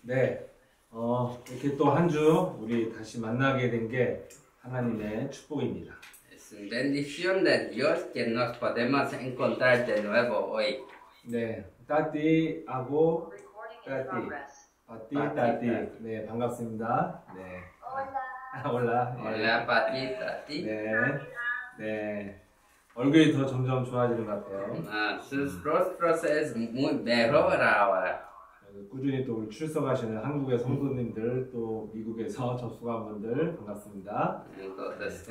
네, 이렇게 또 한 주 우리 다시 만나게 된 게 하나님의 축복입니다. Es una bendición de Dios que nos podemos encontrar de nuevo hoy. 네, 따띠하고 따띠. 네, 반갑습니다. 네. 올라. Hola, Pati, Tati. 네. 얼굴이 더 점점 좋아지는 것 같아요. Sus rostros es muy mejor ahora. 꾸준히 또 우리 출석하시는 한국의 성도님들, 또 미국에서 접수한 분들 반갑습니다. Entonces,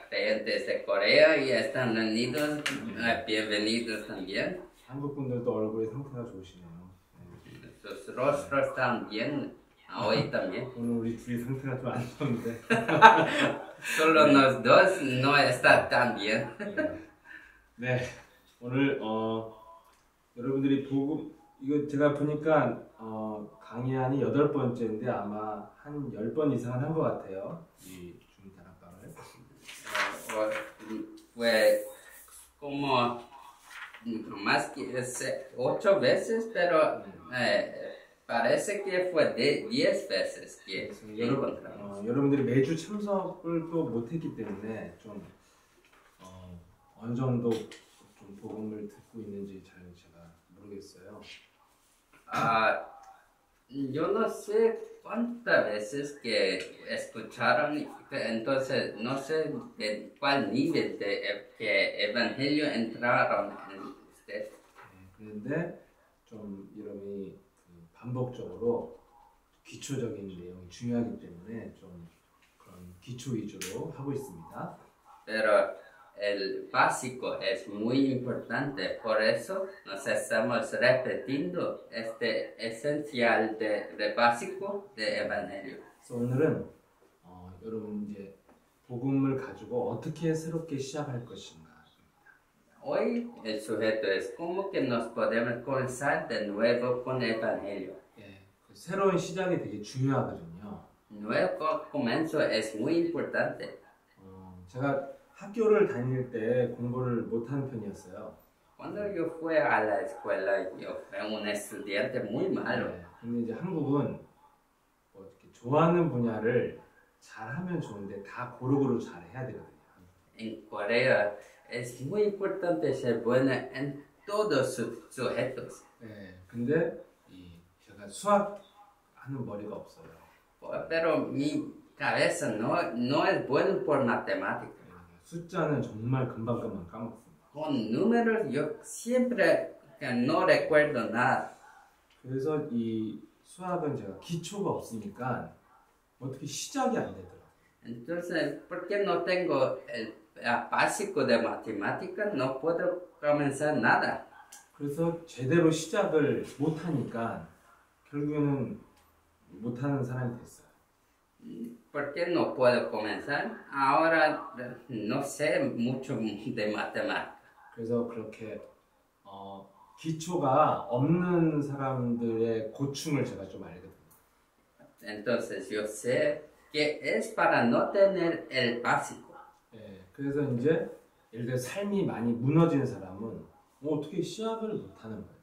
creyentes de Corea y están unidos, bienvenidos también. 한국 분들도 얼굴이 상태가 좋으시네요. Sus rostros también, hoy también. 오늘 우리 둘이 상태가 좀 안 좋은데. Solo los dos no está tan bien. 네, 오늘 여러분들이 이거 제가 보니까 강의안이 8번째인데 아마 한 10번 이상은 한 것 같아요. 이 주민다락방을. Fue como más que 8 veces, pero parece que fue 10 veces que encontramos. 여러분들이 매주 참석을 또 못했기 때문에 좀 어느 정도 좀 복음을 듣고 있는지 잘 제가 모르겠어요. Yo no sé cuántas veces que escucharon, entonces no sé de cuál nivel de evangelio entraron en usted. 그런데 좀 이름이 반복적으로 기초적인 내용이 중요하기 때문에 좀 그런 기초 위주로 하고 있습니다. Pero el básico es muy importante, por eso nos estamos repitiendo este esencial de básico de evangelio. 그래서 오늘은 여러분 이제 복음을 가지고 어떻게 새롭게 시작할 것인가. Hoy el sujeto es cómo que nos podemos comenzar de nuevo con el evangelio. 예, 새로운 시작이 되게 중요하거든요. Nuevo comienzo es muy importante. 제가 학교를 다닐 때 공부를 못하는 편이었어요. Cuando yo fui a la escuela, yo fui un estudiante muy malo. 네, 근데 이제 한국은 뭐 이렇게 좋아하는 분야를 잘하면 좋은데 다 고루고루 잘 해야 되거든요. En Corea es muy importante ser bueno en todos sus sujetos. 네, 근데 제가 수학하는 머리가 없어요. Pero mi cabeza no es bueno por matemáticas. 숫자는 정말 금방금방 까먹습니다. Con números yo siempre no recuerdo nada. 그래서 이 수학은 제가 기초가 없으니까 어떻게 시작이 안 되더라고요. Entonces, porque no tengo el básico de matemáticas, no puedo comenzar nada. 그래서 제대로 시작을 못하니까 결국에는 못하는 사람이 됐어요. ¿Por qué no puedo comenzar? Ahora no sé mucho de matemáticas. 그래서 그렇게 기초가 없는 사람들의 고충을 제가 좀 알거든요. Entonces yo sé que es para no tener el básico. 예, 그래서 이제 예를 들어 삶이 많이 무너진 사람은 어떻게 시작을 못하는 거예요.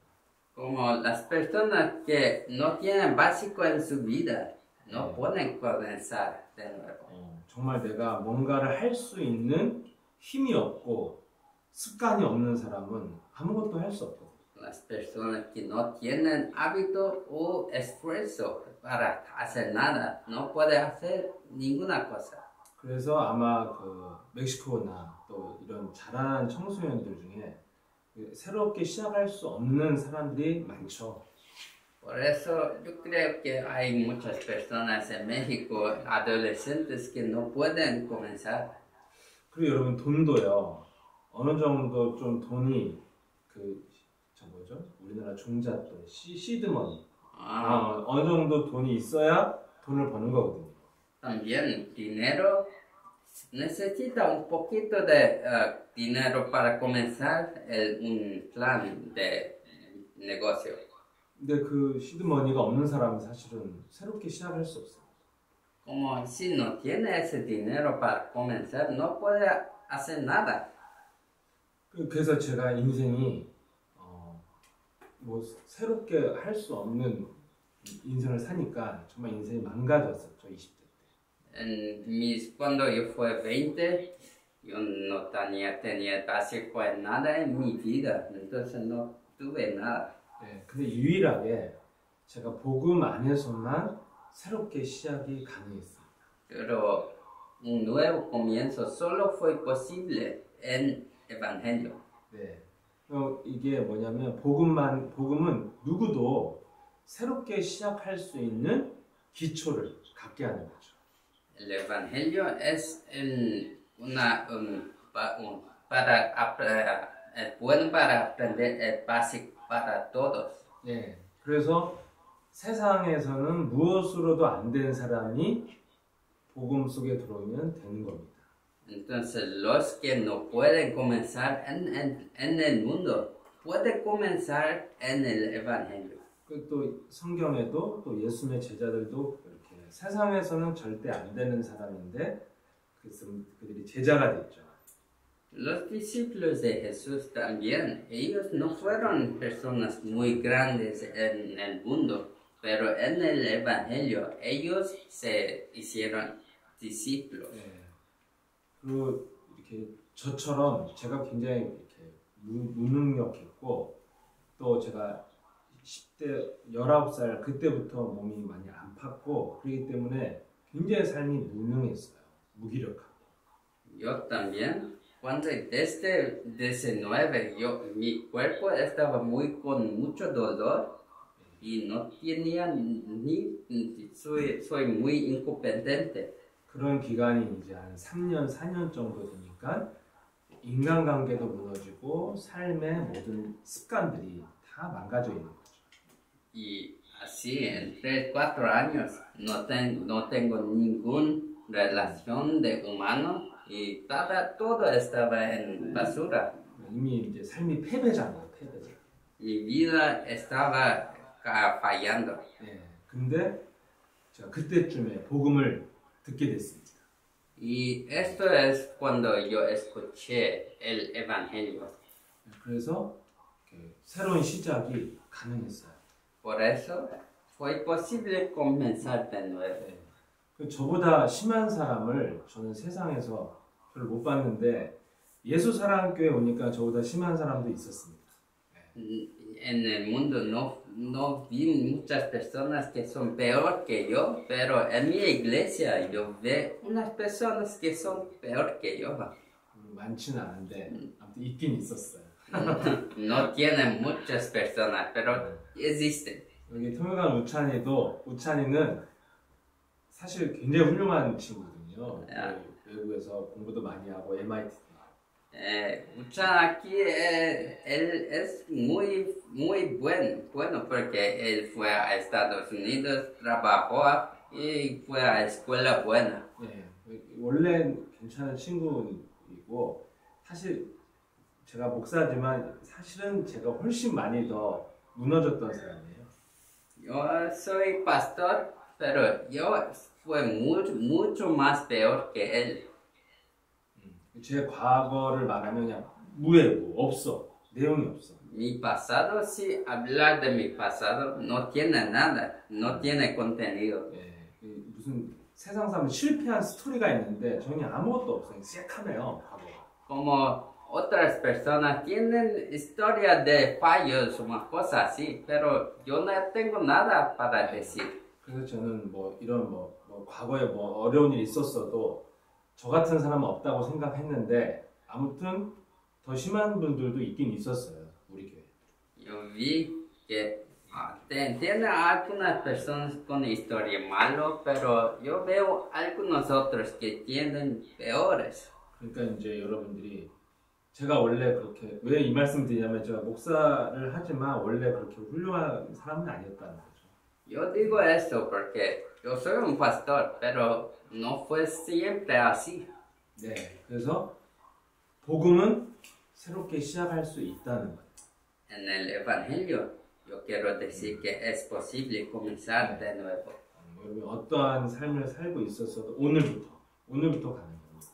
Como las personas que no tienen básico en su vida, no pueden comenzar de nuevo. 정말 내가 뭔가를 할 수 있는 힘이 없고 습관이 없는 사람은 아무것도 할 수 없거든요. Las personas que no tienen hábito o esfuerzo para hacer nada, no pueden hacer ninguna cosa. 그래서 아마 멕시코나 또 이런 자라난 청소년들 중에 새롭게 시작할 수 없는 사람들이 많죠. Por eso yo creo que hay muchas personas en México, adolescentes, que no pueden comenzar. 그리고 여러분 돈도요. 어느 정도 좀 돈이 우리나라 종잣돈, 시드머니. 어느 정도 돈이 있어야 돈을 버는 거거든요. También dinero, necesita un poquito de dinero para comenzar un plan de negocio. 근데 그 시드머니가 없는 사람은 사실은 새롭게 시작할 수 없어요. Como si no tiene ese dinero para comenzar, no puede hacer nada. 그래서 제가 인생이 뭐 새롭게 할 수 없는 인생을 사니까 정말 인생이 망가졌었죠. 20대 때. Cuando yo fui 20, yo no tenía básico en nada en mi vida, entonces no tuve nada. 네, 근데 유일하게 제가 복음 안에서만 새롭게 시작이 가능했습니다. Pero un nuevo comienzo solo fue posible en Evangelio. 네, 이게 뭐냐면 복음은 누구도 새롭게 시작할 수 있는 기초를 갖게 하는 거죠. El Evangelio es bueno para aprender, es básico para todos. 네, 그래서 세상에서는 무엇으로도 안 된 사람이 복음 속에 들어오면 되는 겁니다. Entonces, los que no pueden comenzar en el mundo, pueden comenzar en el Evangelio. 또 성경에도 또 예수님의 제자들도 이렇게 세상에서는 절대 안 되는 사람인데 그들이 제자가 됐죠. Los discípulos de Jesús también, ellos no fueron personas muy grandes en el mundo, pero en el Evangelio ellos se hicieron discípulos. 네. 그리고 이렇게 저처럼 제가 굉장히 이렇게 무능력했고 또 제가 10대 19살 그때부터 몸이 많이 아팠고 그렇기 때문에 굉장히 삶이 무능했어요. 무기력하고. Yo también, cuando desde 19, mi cuerpo estaba con mucho dolor y no tenía soy muy incompetente. 그런 기간이 이제 한 3년, 4년 정도 되니까 인간관계도 무너지고 삶의 모든 습관들이 다 망가져 있는 거죠. Y así, en 3, 4 años, no tengo ninguna relación de humano y todo estaba en basura. 이미 이제 삶이 패배잖아요, 패배자. Mi vida estaba fallando. 네, 근데 제가 그때쯤에 복음을 듣게 됐습니다. Y esto es cuando yo escuché el Evangelio. 그래서 이렇게 새로운 시작이 가능했어요. Por eso fue posible comenzar de nuevo. 네. 저보다 심한 사람을 저는 세상에서 별로 못 봤는데 예수 사랑교회 오니까 저보다 심한 사람도 있었습니다. En el mundo no vi muchas personas que son peor que yo, pero en mi iglesia yo veo unas personas que son peor que yo. 많지는 않은데 아무튼 있긴 있었어요. No tienen muchas personas, pero existen. 여기 통역관 우찬이는 사실 굉장히 훌륭한 친구거든요. 외국에서 공부도 많이 하고 MIT. Uchan aquí, él es muy bueno porque él fue a Estados Unidos, trabajó y fue a escuela buena. 네, 원래 괜찮은 친구이고 사실 제가 목사지만 사실은 제가 훨씬 많이 더 무너졌던 사람이에요. Yo soy pastor, pero yo fui mucho más peor que él. 제 과거를 말하면 그냥 무해고 없어. 내용이 없어. Mi pasado, si hablar de mi pasado, no tiene nada, no tiene contenido. 예, 무슨 세상 사람 실패한 스토리가 있는데 저는 아무것도 없어요. 새카매요, 과거가. Como otras personas tienen historia de fallos o más cosas así, pero yo no tengo nada para decir. 그래서 저는 이런 과거에 어려운 일이 있었어도 저 같은 사람은 없다고 생각했는데 아무튼 더 심한 분들도 있긴 있었어요, 우리 교회. Yo vi que tiene algunas personas con historia malo, pero yo veo algunos otros que tienen peores. 그러니까 이제 여러분들이 제가 원래 그렇게 왜 이 말씀 드리냐면 제가 목사를 하지만 원래 그렇게 훌륭한 사람은 아니었다는 거죠. Yo digo esto porque yo soy un pastor, pero no fue siempre así. 네, 그래서 복음은 새롭게 시작할 수 있다는 거예요. En el Evangelio, yo quiero decir que es posible comenzar de nuevo. 여러분 어떠한 삶을 살고 있었어도 오늘부터 가는 겁니다.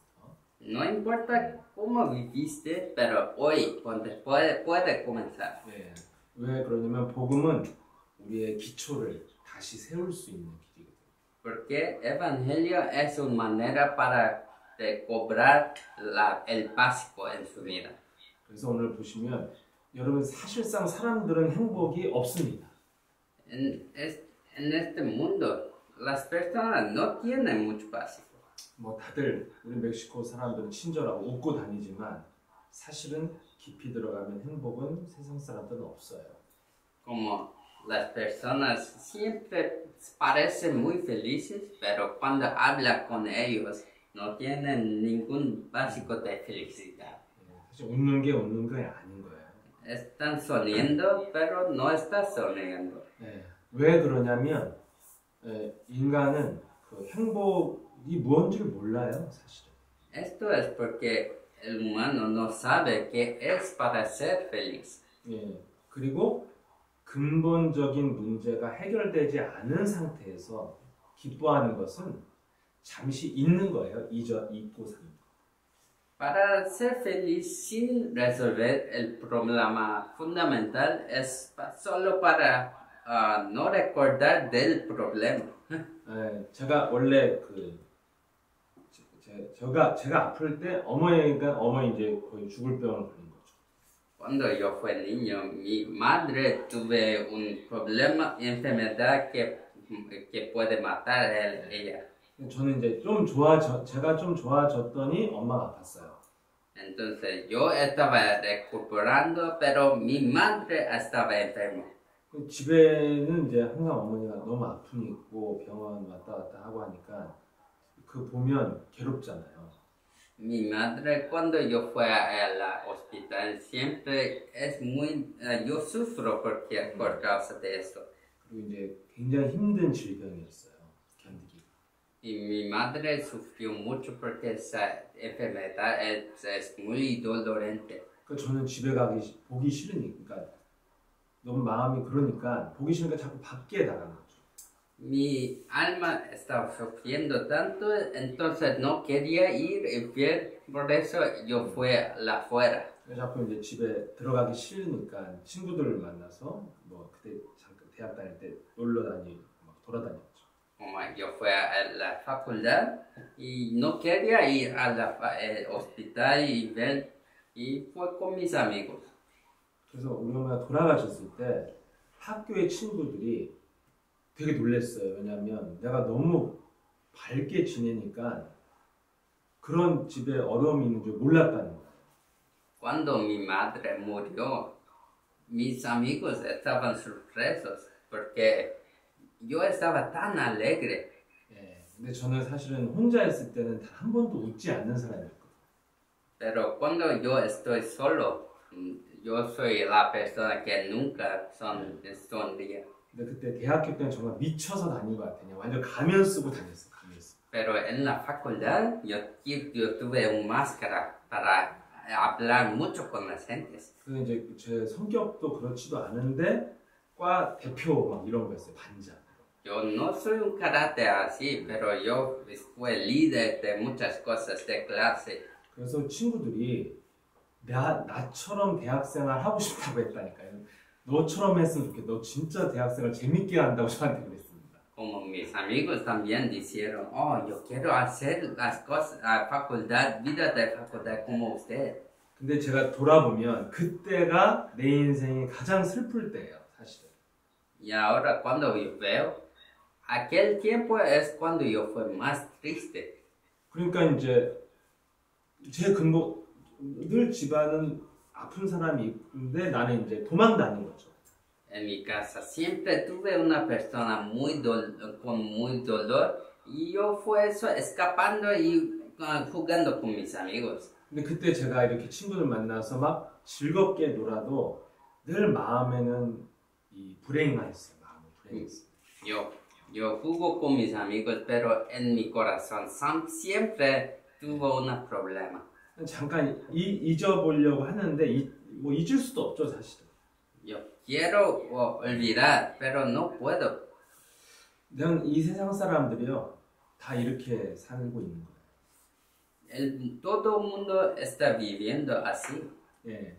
No importa cómo viviste, pero hoy puede comenzar. 네, 왜 그러냐면 복음은 우리의 기초를 다시 세울 수 있는 길이거든요. Porque evangelio es una manera para de cobrar el básico en su vida. 그래서 오늘 보시면 여러분 사실상 사람들은 행복이 없습니다. En este mundo, las personas no tienen mucho básico. 뭐 다들 우리 멕시코 사람들은 친절하고 웃고 다니지만 사실은 깊이 들어가면 행복은 세상 사람들은 없어요. Como las personas siempre parecen muy felices, pero cuando habla con ellos no tienen ningún básico de felicidad. 사실 웃는 게 웃는 게 아닌 거예요. Están sonriendo, pero no están sonriendo. 네. 왜 그러냐면 인간은 그 행복이 뭔지를 몰라요, 사실은. Esto es porque el humano no sabe qué es para ser feliz. 예. 그리고 근본적인 문제가 해결되지 않은 상태에서 기뻐하는 것은 잠시 있는 거예요. 잊고 사는 거. Para ser feliz sin resolver el problema fundamental es solo para no recordar del problema. 예, 제가 원래 제가 아플 때 어머니 이제 거의 죽을 병을 걸린 거죠. Cuando yo fui niño, mi madre tuve un problema, enfermedad que puede matar ella. 저는 이제 제가 좀 좋아졌더니 엄마가 아팠어요. Entonces yo estaba recuperando, pero mi madre estaba enferma. 집에는 이제 항상 어머니가 너무 아픔이 있고 병원 왔다 갔다 하고 하니까 그 보면 괴롭잖아요. Mi madre cuando yo fui al hospital siempre es muy, yo sufro por causa de esto. 그리고 이제 굉장히 힘든 질병이었어요. 견디기가. Y mi madre sufrió mucho porque esa enfermedad es muy dolorante. 그 저는 집에 보기 싫으니까 너무 마음이 그러니까 보기 싫으니까 자꾸 밖에 나간 거죠. Mi alma estaba sufriendo tanto, entonces no quería ir y ver, por eso yo fui afuera. 자꾸 이제 집에 들어가기 싫으니까 친구들을 만나서 뭐 그때 잠깐 대학 다닐 때 놀러 다니고 막 돌아다녔죠. Como yo fui a la facultad y no quería ir al hospital y ver, y fue con mis amigos. 그래서 우리 엄마가 돌아가셨을 때 학교의 친구들이 되게 놀랐어요. 왜냐하면 내가 너무 밝게 지내니까 그런 집에 어려움이 있는 줄 몰랐다는 거예요. Cuando mi madre murió, mis amigos estaban sorpresos porque yo estaba tan alegre. 예, 근데 저는 사실은 혼자 있을 때는 단 한 번도 웃지 않는 사람이었거든요. Pero cuando yo estoy solo, yo soy la persona que nunca sonríe. 근데 그때 대학교 때는 정말 미쳐서 다닌 것 같아요. 완전 가면 쓰고 다녔어요. 가면 쓰고. Pero en la facultad yo tuve una máscara para hablar mucho con las gentes. 그 이제 제 성격도 그렇지도 않은데 과 대표 막 이런 거였어요. 반장. Yo no soy un carácter así, pero yo fui líder de muchas cosas de clase. 그래서 친구들이 나처럼 대학생활 하고 싶다고 했다니까요. 너처럼 했으면 좋겠다. 너 진짜 대학생활 재밌게 한다고 저한테 그랬습니다. Como mis amigos también dijeron, oh, yo quiero hacer las cosas, vida de facultad como usted. 근데 제가 돌아보면 그때가 내 인생이 가장 슬플 때예요, 사실은. Y ahora cuando yo veo, aquel tiempo es cuando yo fui más triste. 그러니까 이제 제 늘 집안은 아픈 사람이 있는데 나는 이제 도망 다닌 거죠. En mi casa siempre tuve una persona con muy dolor y yo fui eso escapando y jugando con mis amigos. 근데 그때 제가 이렇게 친구들 만나서 막 즐겁게 놀아도 늘 마음에는 이 불행만 있어요. 마음에 불행이 있어요. Yo jugo con mis amigos, pero en mi corazón siempre tuvo un problema. 잠깐 잊어보려고 하는데 뭐 잊을 수도 없죠, 사실은. Yo quiero olvidar, pero no puedo. 그냥 이 세상 사람들이요, 다 이렇게 살고 있는 거예요. Todo el mundo está viviendo así. 예,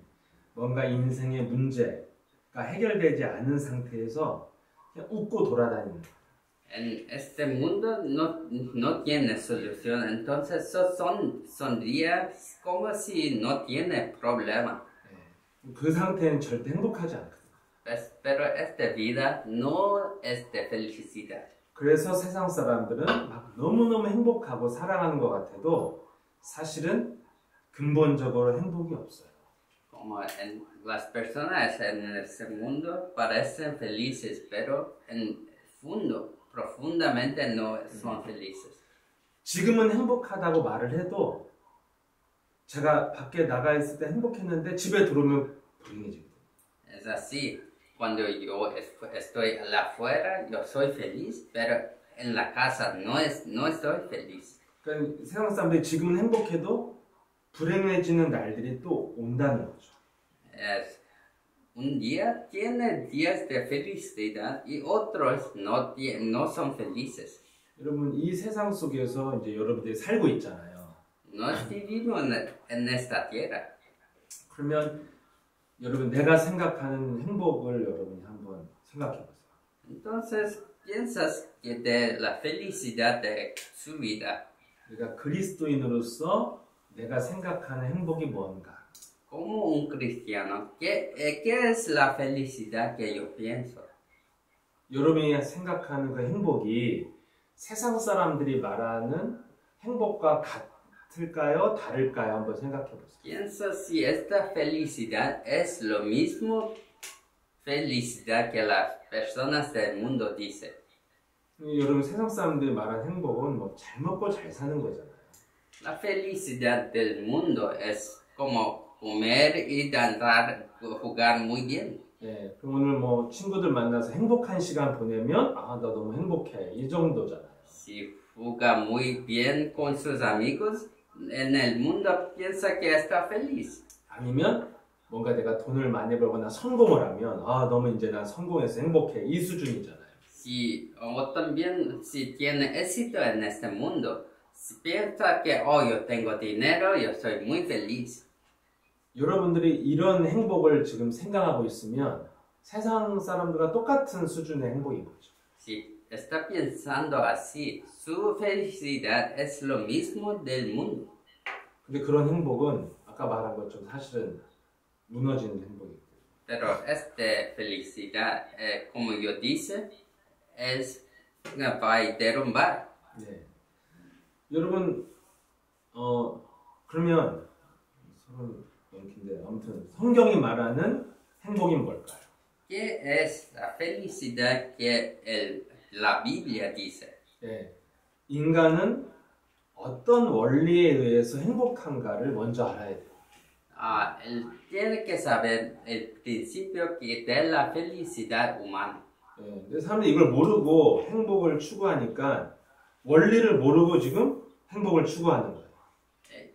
뭔가 인생의 문제가 해결되지 않은 상태에서 그냥 웃고 돌아다니는 거예요. En este mundo no tiene solución, entonces son días como si no tiene problema. 그 상태는 절대 행복하지 않거든요. Pero esta vida no es de felicidad. 그래서 세상 사람들은 막 너무너무 행복하고 사랑하는 것 같아도 사실은 근본적으로 행복이 없어요. Como las personas en este mundo parecen felices, pero en fondo, profundamente no son felices. 지금은 행복하다고 말을 해도 제가 밖에 나가 있을 때 행복했는데 집에 들어오면 불행해지거든요. Es así, cuando yo estoy afuera, yo soy feliz, pero en la casa no estoy feliz. 그러니까 세상 사람들이 지금은 행복해도 불행해지는 날들이 또 온다는 거죠. Un día tiene días de felicidad y otros no son felices. 여러분 이 세상 속에서 이제 여러분들이 살고 있잖아요. Nos vivimos en esta tierra. 그러면 여러분 내가 생각하는 행복을 여러분이 한번 생각해 보세요. Entonces piensas que de la felicidad de su vida. 그러니까 그리스도인으로서 내가 생각하는 행복이 뭔가? Como un cristiano, ¿qué es la felicidad que yo pienso? 여러분이 생각하는 그 행복이 세상 사람들이 말하는 행복과 같을까요? 다를까요? 한번 생각해 보세요. Pienso si esta felicidad es lo mismo felicidad que las personas del mundo dicen. 여러분 세상 사람들이 말하는 행복은 뭐 잘 먹고 잘 사는 거잖아요. La felicidad del mundo es como comer y danzar, jugar muy bien. 네, 그럼 오늘 뭐 친구들 만나서 행복한 시간 보내면 아, 나 너무 행복해. 이 정도잖아요. Si juega muy bien con sus amigos, en el mundo piensa que está feliz. 아니면 뭔가 내가 돈을 많이 벌거나 성공을 하면 아, 너무 이제 난 성공해서 행복해. 이 수준이잖아요. O también si tiene éxito en este mundo, si piensa que oh, yo tengo dinero, yo soy muy feliz. 여러분들이 이런 행복을 지금 생각하고 있으면 세상 사람들과 똑같은 수준의 행복인 거죠. Si está pensando así, su felicidad es lo mismo del mundo. 근데 그런 행복은 아까 말한 것처럼 사실은 무너지는 행복이에요. Pero esta felicidad, como yo dije, va a derrumbar. 네. 여러분, 그러면 서로 넘긴데 아무튼 성경이 말하는 행복이 뭘까요? ¿Qué es la felicidad que la Biblia dice? 네. 인간은 어떤 원리에 의해서 행복한가를 먼저 알아야 돼요. Él tiene que saber el principio que de la felicidad humana. 네. 근데 사람들이 이걸 모르고 행복을 추구하니까 원리를 모르고 지금 행복을 추구하는 거예요.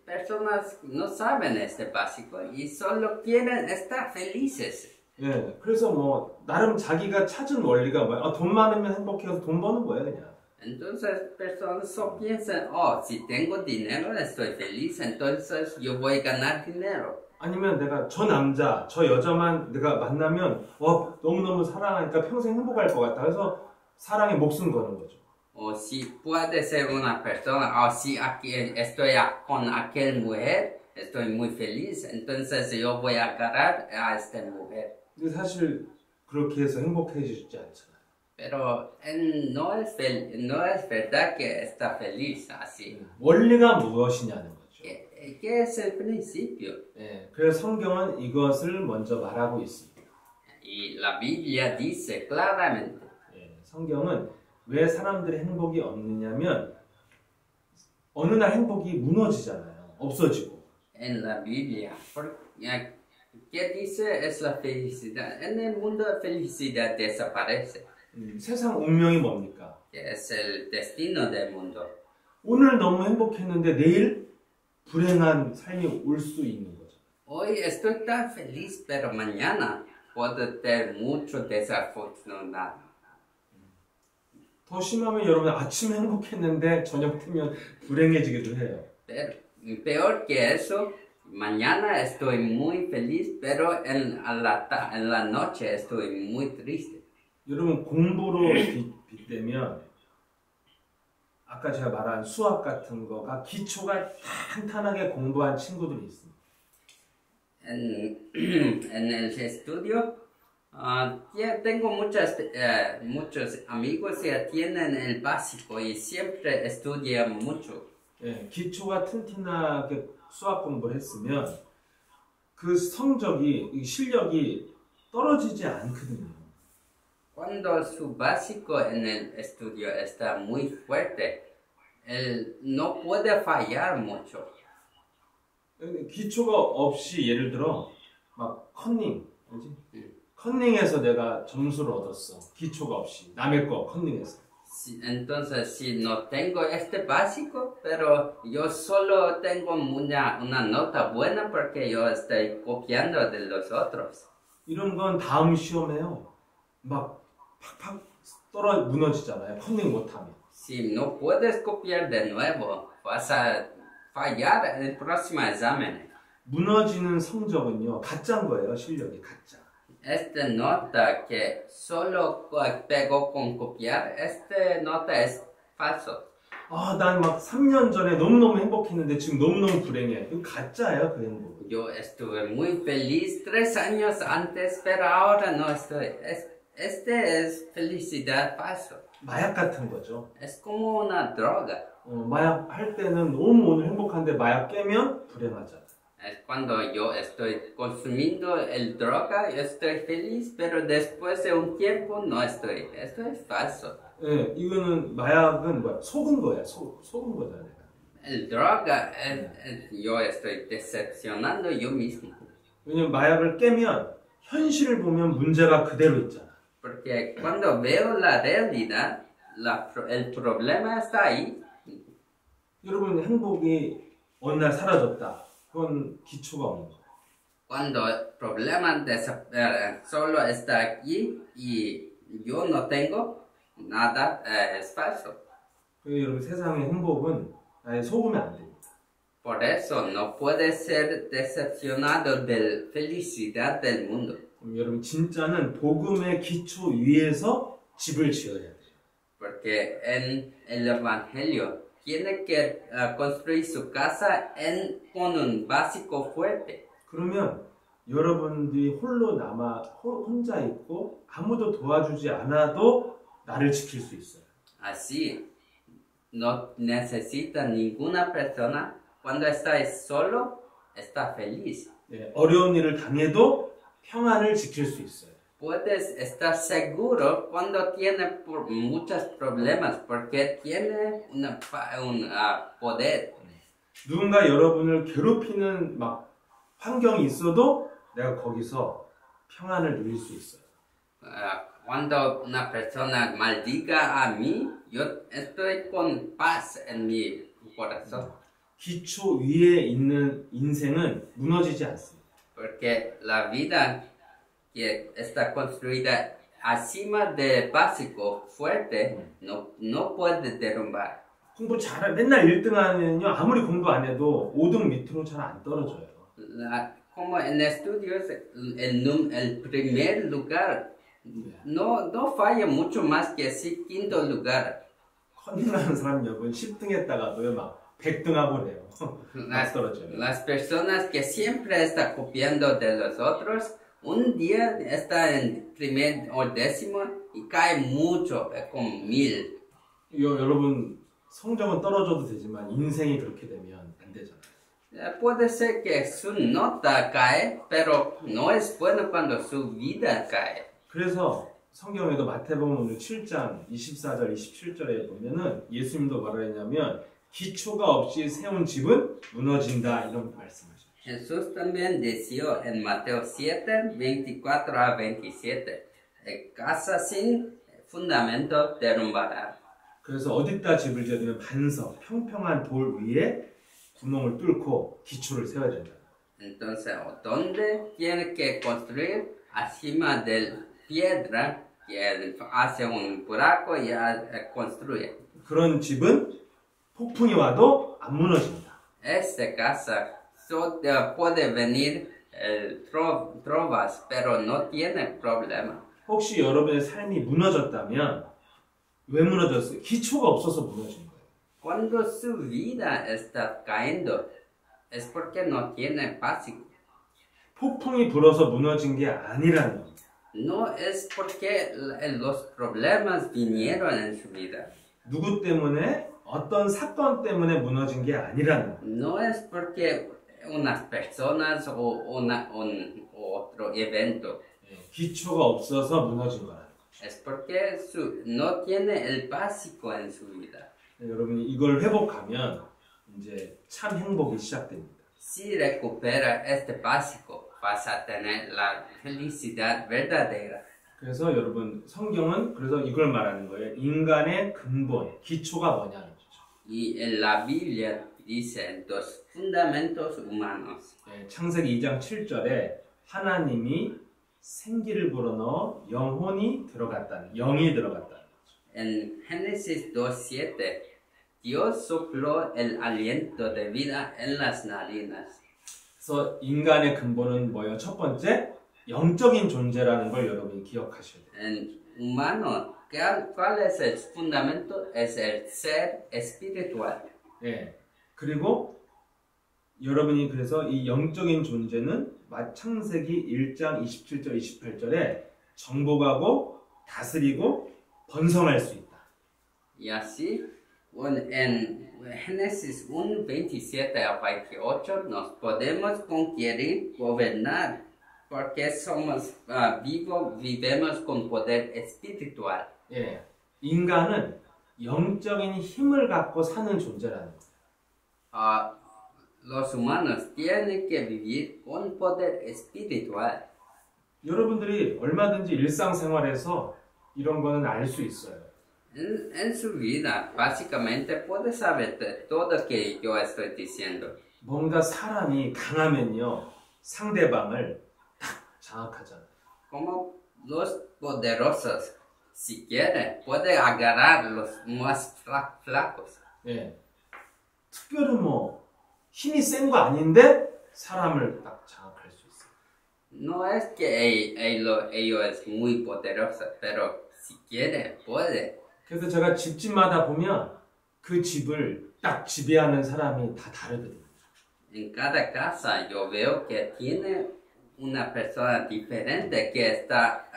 Personas no saben este básico y solo quieren estar felices. 예, 그래서 뭐 나름 자기가 찾은 원리가 뭐야? 아, 돈 많으면 행복해서 돈 버는 거예요, 그냥. Entonces personas solo piensan, oh, si tengo dinero estoy feliz, entonces yo voy a ganar dinero. 아니면 내가 저 남자, 저 여자만 내가 만나면 너무너무 사랑하니까 평생 행복할 것 같다. 그래서 사랑에 목숨 거는 거죠. O si puede ser una persona, o si aquí estoy con aquel mujer, estoy muy feliz, entonces yo voy a agarrar a esta mujer. 근데 사실 그렇게 해서 행복해지지 않잖아요. Pero no es verdad que está feliz así. 원리가 무엇이냐는 거죠. ¿Qué es el principio? 예, 그래서 성경은 이것을 먼저 말하고 있습니다. Y la Biblia dice claramente. 예, 성경은 왜 사람들의 행복이 없느냐면 어느 날 행복이 무너지잖아요. 없어지고. En la Biblia, ¿qué dice es la felicidad? En el mundo la felicidad desaparece. 세상 운명이 뭡니까? Que es el destino del mundo. 오늘 너무 행복했는데 내일 불행한 삶이 올 수 있는 거죠. Hoy estoy tan feliz, pero mañana puedo tener mucho desafortunado. 더 심하면 여러분 아침에 행복했는데 저녁 되면 불행해지기도 해요. Pero, peor que eso, mañana estoy muy feliz, pero en la noche estoy muy triste. 여러분 공부로 빗대면 아까 제가 말한 수학 같은 거가 기초가 탄탄하게 공부한 친구들이 있습니다. En el estudio, ya tengo muchos amigos que tienen el básico y siempre estudian mucho. 예, 기초가 튼튼하게 수학 공부를 했으면 그 성적이, 이 실력이 떨어지지 않거든요. Cuando su básico en el estudio está muy fuerte, él no puede fallar mucho. 기초가 없이 예를 들어 막 컨닝, 알지? 컨닝에서 내가 점수를 얻었어. 기초가 없이 남의 거 컨닝에서. Entonces, si no tengo este básico, pero yo solo tengo una nota buena porque yo estoy copiando de los otros. 이런 건 다음 시험에요. 막 팍팍 무너지잖아요. 컨닝 못하면. Si no puedes copiar de nuevo, vas a fallar en el próximo examen. 무너지는 성적은요, 가짜인 거예요. 실력이 가짜. Esta nota que solo pegó con copiar, esta nota es falso. 아, 난 막 3년 전에 너무너무 행복했는데 지금 너무너무 불행해. 이거 가짜예요, 그 행복. Yo estuve muy feliz 3 años antes, pero ahora no estoy. Este es felicidad falso. 마약 같은 거죠. Es como una droga. 마약 할 때는 너무 오늘 행복한데 마약 깨면 불행하잖아. Es cuando yo estoy consumiendo el droga, yo estoy feliz, pero después de un tiempo no estoy. Esto es falso. 예, 이거는 마약은 뭐야? 속은 거야. 속은 거잖아, 내가. El droga, yo estoy decepcionando yo mismo. 왜냐면 마약을 깨면 현실을 보면 문제가 그대로 있잖아. Porque cuando veo la realidad, el problema está ahí. 여러분 행복이 어느 날 사라졌다. 그건 기초가 없는 거예요. Cuando el problema solo está aquí y yo no tengo nada, es falso. 그래서 여러분 세상의 행복은 나의 속으면 안 됩니다. Por eso no puede ser decepcionado de la felicidad del mundo. 여러분 진짜는 복음의 기초 위에서 집을 지어야 돼요. Porque en el Evangelio tiene que construir su casa con un básico fuerte. 그러면 여러분들이 홀로 혼자 있고 아무도 도와주지 않아도 나를 지킬 수 있어요. Así, no necesita ninguna persona. Cuando está solo, está feliz. 네, 어려운 일을 당해도 평안을 지킬 수 있어요. Puedes estar seguro cuando tiene muchos problemas porque tiene un poder. 누군가 여러분을 괴롭히는 막 환경이 있어도 내가 거기서 평안을 누릴 수 있어요. Cuando una persona maldiga a mí, yo estoy con paz en mi corazón. 기초 위에 있는 인생은 무너지지 않습니다. Porque la vida que está construida encima de básico fuerte no puede derrumbar. 공부 맨날 1등 하면요 아무리 공부 안 해도 5등 밑으로 잘 안 떨어져요. Como en estudios, el primer lugar no falla mucho más que el quinto lugar. 컨닝하는 사람 여러분 10등 했다가도요 막 100등 하고 그래요. Las personas que siempre están copiando de los otros, un día está en primer o décimo y cae mucho, con 1000. 여러분 성적은 떨어져도 되지만 인생이 그렇게 되면 안 되잖아요. Puede ser que su nota cae, pero no es bueno cuando su vida cae. 그래서 성경에도 마태복음 오늘 7장 24절 27절에 보면은 예수님도 뭐라 했냐면 기초가 없이 세운 집은 무너진다 이런 말씀하셨죠. Jesús también decía en Mateo 7, 24 a 27, casa sin fundamento derrumbará. 그래서 어디다 집을 지어두면 반석, 평평한 돌 위에 구멍을 뚫고 기초를 세워야 된다. Entonces, ¿dónde tiene que construir? Encima de piedra, que hace un buraco y construye. 그런 집은 폭풍이 와도 안 무너진다. Esta casa puede venir trovas, pero no tiene problema. 혹시 여러분의 삶이 무너졌다면 왜 무너졌어요? 기초가 없어서 무너진 거예요. Cuando su vida está cayendo, es porque no tiene básico. 폭풍이 불어서 무너진 게 아니라는 겁니다. No es porque los problemas vinieron en su vida. 누구 때문에 어떤 사건 때문에 무너진 게 아니라는 거예요. No es porque unas personas o otro evento. 기초가 없어서 무너진 거라는 거죠. Es porque no tiene el básico en su vida. 여러분이 이걸 회복하면 이제 참 행복이 시작됩니다. Si recupera este básico, vas a tener la felicidad verdadera. 그래서 여러분 성경은 그래서 이걸 말하는 거예요. 인간의 근본, 기초가 뭐냐는 거죠. Y en la Biblia dice dos fundamentos humanos. 창세기 2장 7절에 하나님이 생기를 불어넣어 영혼이 들어갔다는, 영이 들어갔다는 거죠. En Génesis 2:7, Dios sopló el aliento de vida en las narinas. 그래서 인간의 근본은 뭐예요? 첫 번째, 영적인 존재라는 걸 여러분이 기억하셔야 돼요. En humano, ¿cuál es el fundamento? Es el ser espiritual. 예. 그리고 여러분이 그래서 이 영적인 존재는 창세기 1장 27절 28절에 정복하고 다스리고 번성할 수 있다. Y así, en Génesis 1, 27 a 28, nos podemos conquistar, gobernar, porque somos vivos, vivimos con poder espiritual. 예. 인간은 영적인 힘을 갖고 사는 존재라는 거예요. Los humanos tienen que vivir con poder espiritual. 여러분들이 얼마든지 일상생활에서 이런 거는 알 수 있어요. En su vida, básicamente, puede saber de todo lo que yo estoy diciendo. 뭔가 사람이 강하면요, 상대방을 딱 장악하잖아요. Como los poderosos, si quieren, pueden agarrar los más flacos. 예. 특별히 뭐 힘이 센 거 아닌데 사람을 딱 장악할 수 있어요. No es que ellos es muy poderoso, pero si quiere, puede. 그래서 제가 집집마다 보면 그 집을 딱 지배하는 사람이 다 다르거든요. En cada casa yo veo que tiene una persona diferente que está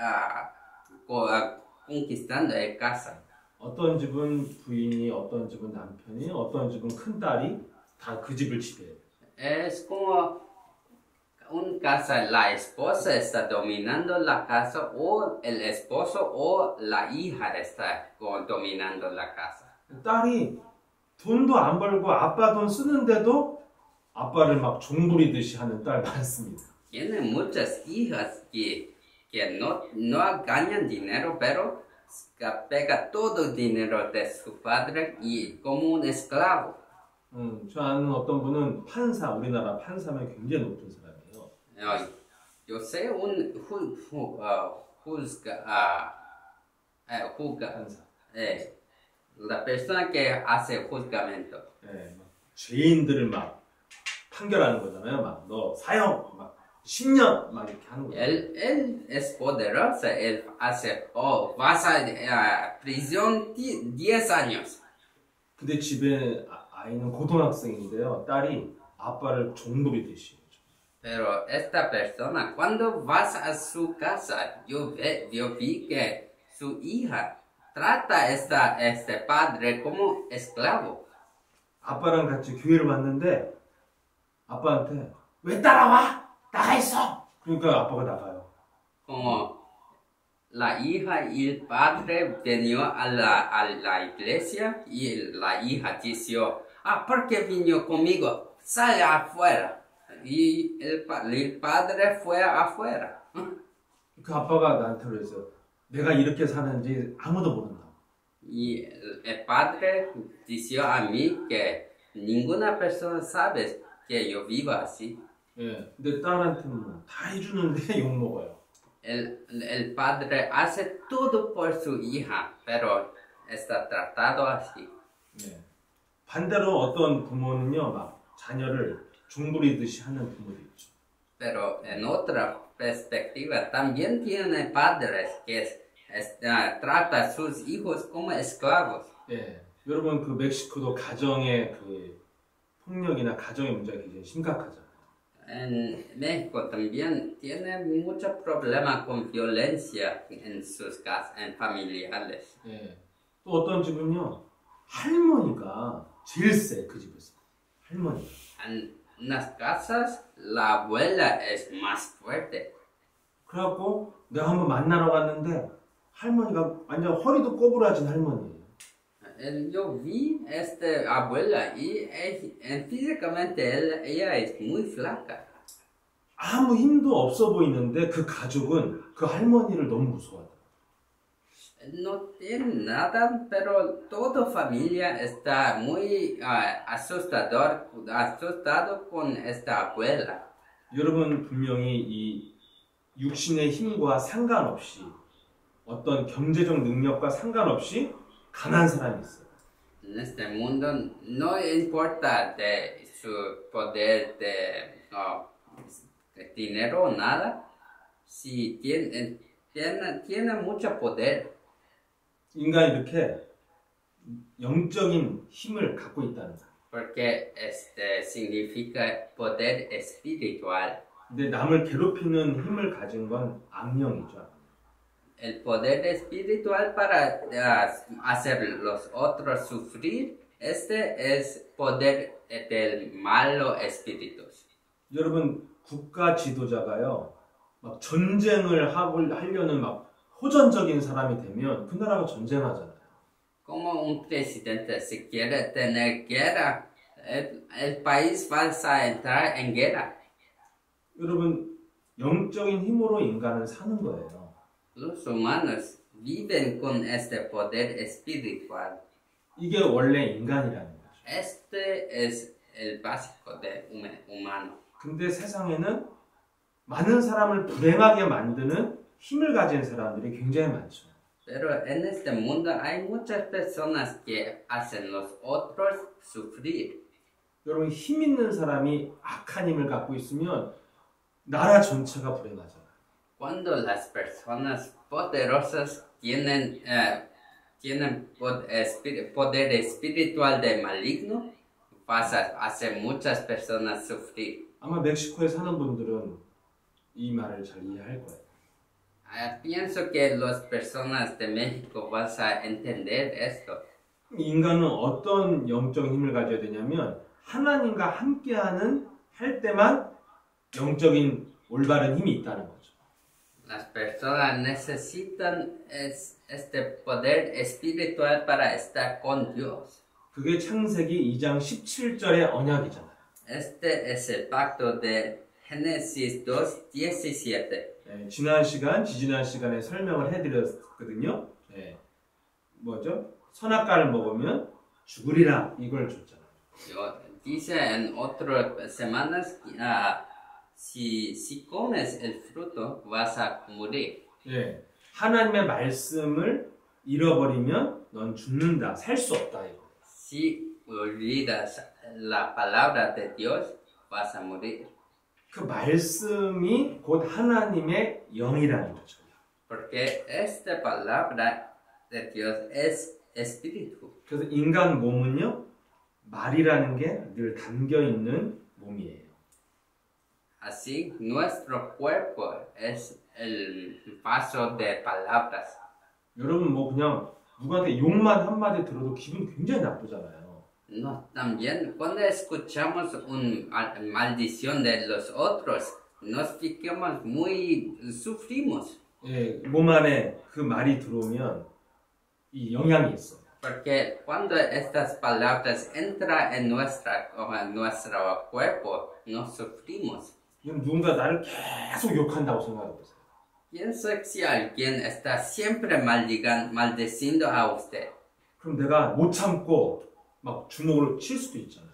conquistando el casa. 어떤 집은 부인이, 어떤 집은 남편이, 어떤 집은 큰딸이 다 그 집을 지배해요. Es como una casa, la esposa está dominando la casa o el esposo o la hija está dominando la casa. 딸이 돈도 안 벌고 아빠 돈 쓰는데도 아빠를 막 종부리듯이 하는 딸 많습니다. Tiene muchas hijas que no ganan dinero, pero pega todo el dinero de su padre y como un esclavo. 저 아는 어떤 분은 판사, 우리나라 판사면 굉장히 높은 사람이에요. Yo sé un 판사. la persona que hace juzgamento. 막 죄인들을 막 판결하는 거잖아요. 막 너 사형 막 10년 막 이렇게 하는 거예요. Él es poderoso, él hace, vas a prisión 10 años. 근데 집에 아이는 고등학생인데요. 딸이 아빠를 종부리듯이. Pero esta persona, cuando vas a su casa, yo vi que su hija trata este padre como esclavo. 아빠랑 같이 교회를 왔는데 아빠한테 왜 따라와? 나가 있어. 그러니까 아빠가 나가요. Como la hija y el padre vino a la iglesia y la hija dice, ¿por qué vino conmigo? Sale afuera. Y el padre fue afuera. 그 아빠가 나한테 그랬어요. 내가 이렇게 사는지 아무도 모른다. Y el padre dice a mí que ninguna persona sabe que yo vivo así. 예, 근데 딸한테는 뭐 다 해주는데 욕 먹어요. El padre hace todo por su hija, pero está tratado así. 예. 반대로 어떤 부모는요, 막 자녀를 종부리듯이 하는 부모도 있죠. pero en otra perspectiva también tiene padres que trata a sus hijos como esclavos. 예, 여러분 그 멕시코도 가정의 그 폭력이나 가정의 문제가 굉장히 심각하잖아요. En México también tiene mucho problema con violencia en sus casas, en familiares. 예, 또 어떤 집은요 할머니가 제일 세 그 집에서 할머니가. En unas casas la abuela es más fuerte. 그래갖고 내가 한번 만나러 갔는데 할머니가 완전 허리도 꼬부라진 할머니예요. Yo vi esta abuela y físicamente ella es muy flaca. 아무 힘도 없어 보이는데 그 가족은 그 할머니를 너무 무서워하더라고요. No tiene nada, pero toda familia está muy asustado con esta abuela. 여러분 분명히 이 육신의 힘과 상관없이 어떤 경제적 능력과 상관없이 강한 사람이 있어요. En este mundo no importa de su poder de dinero o nada, si tiene mucho poder. 인간이 이렇게 영적인 힘을 갖고 있다는 거예요. Porque significa poder espiritual. 근데 남을 괴롭히는 힘을 가진 건 악령이죠. El poder espiritual para hacer los otros sufrir, este es poder del malo espíritus. 여러분 국가 지도자가요, 막 전쟁을 하려는 막 호전적인 사람이 되면 그 나라가 전쟁하잖아요. Como un presidente si quiere tener guerra, el país va a entrar en guerra. 여러분 영적인 힘으로 인간은 사는 거예요. Los humanos viven con este poder espiritual. 이게 원래 인간이라는 거죠. Este es el básico de humano. 근데 세상에는 많은 사람을 불행하게 만드는 힘을 가진 사람들이 굉장히 많죠. Pero en este mundo hay muchas personas que hacen los otros sufrir. 여러분 힘 있는 사람이 악한 힘을 갖고 있으면 나라 전체가 불행하잖아요. Cuando las personas poderosas tienen poder espiritual de maligno, pasa a hacer muchas personas sufrir. 아마 멕시코에 사는 분들은 이 말을 잘 이해할 거예요. Pienso que las personas de México van a entender esto. 인간은 어떤 영적인 힘을 가져야 되냐면 하나님과 함께하는 할 때만 영적인 올바른 힘이 있다는 거죠. Las personas necesitan este poder espiritual para estar con Dios. 그게 창세기 2장 17절의 언약이잖아요. Este es el pacto de Génesis 2:17. 네, 지지난 시간에 설명을 해드렸거든요. 네, 뭐죠? 선악과를 먹으면 죽으리라 이걸 줬잖아요. Dice en otras semanas, si comes el fruto vas a morir. 네, 하나님의 말씀을 잃어버리면 넌 죽는다, 살 수 없다 이거. Si olvidas la palabra de Dios vas a morir. 그 말씀이 곧 하나님의 영이라는 거죠. Porque esta palabra de Dios es espíritu. 그래서 인간 몸은요, 말이라는 게 늘 담겨 있는 몸이에요. Así, nuestro cuerpo es el vaso de palabras. 여러분 뭐 그냥 누구한테 욕만 한마디 들어도 기분 굉장히 나쁘잖아요. No, también cuando escuchamos una maldición de los otros, nos ficamos sufrimos. 예, 몸 안에 그 말이 들어오면 이 영향이 있어요. Porque cuando estas palabras entran en nuestro cuerpo, nos sufrimos. 누군가 나를 계속 욕한다고 생각해보세요. Pienso que si alguien está siempre maldiciendo a usted, 그럼 내가 못 참고 막 주먹으로 칠 수도 있잖아요.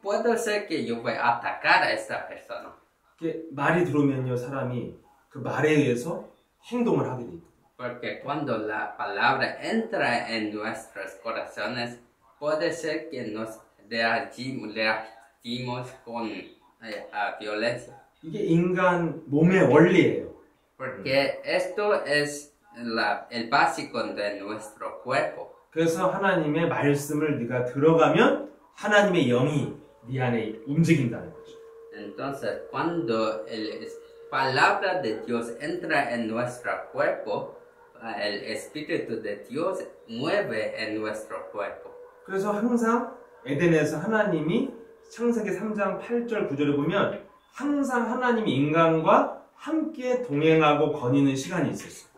puedo ser que yo voy a atacar a esta persona. 이게 말이 들어오면요, 사람이 그 말에 의해서 행동을 하게 돼 있거든요. Porque cuando la palabra entra en nuestros corazones, puede ser que nos reagimos con a violencia. 이게 인간 몸의 원리예요. Porque esto es el básico de nuestro cuerpo. 그래서 하나님의 말씀을 네가 들어가면 하나님의 영이 네 안에 움직인다는 거죠. Entonces, cuando palabra de Dios entra en nuestro cuerpo, el Espíritu de Dios mueve en nuestro cuerpo. 그래서 항상 에덴에서 하나님이 창세기 3장 8절 9절을 보면 항상 하나님이 인간과 함께 동행하고 거니는 시간이 있었어요.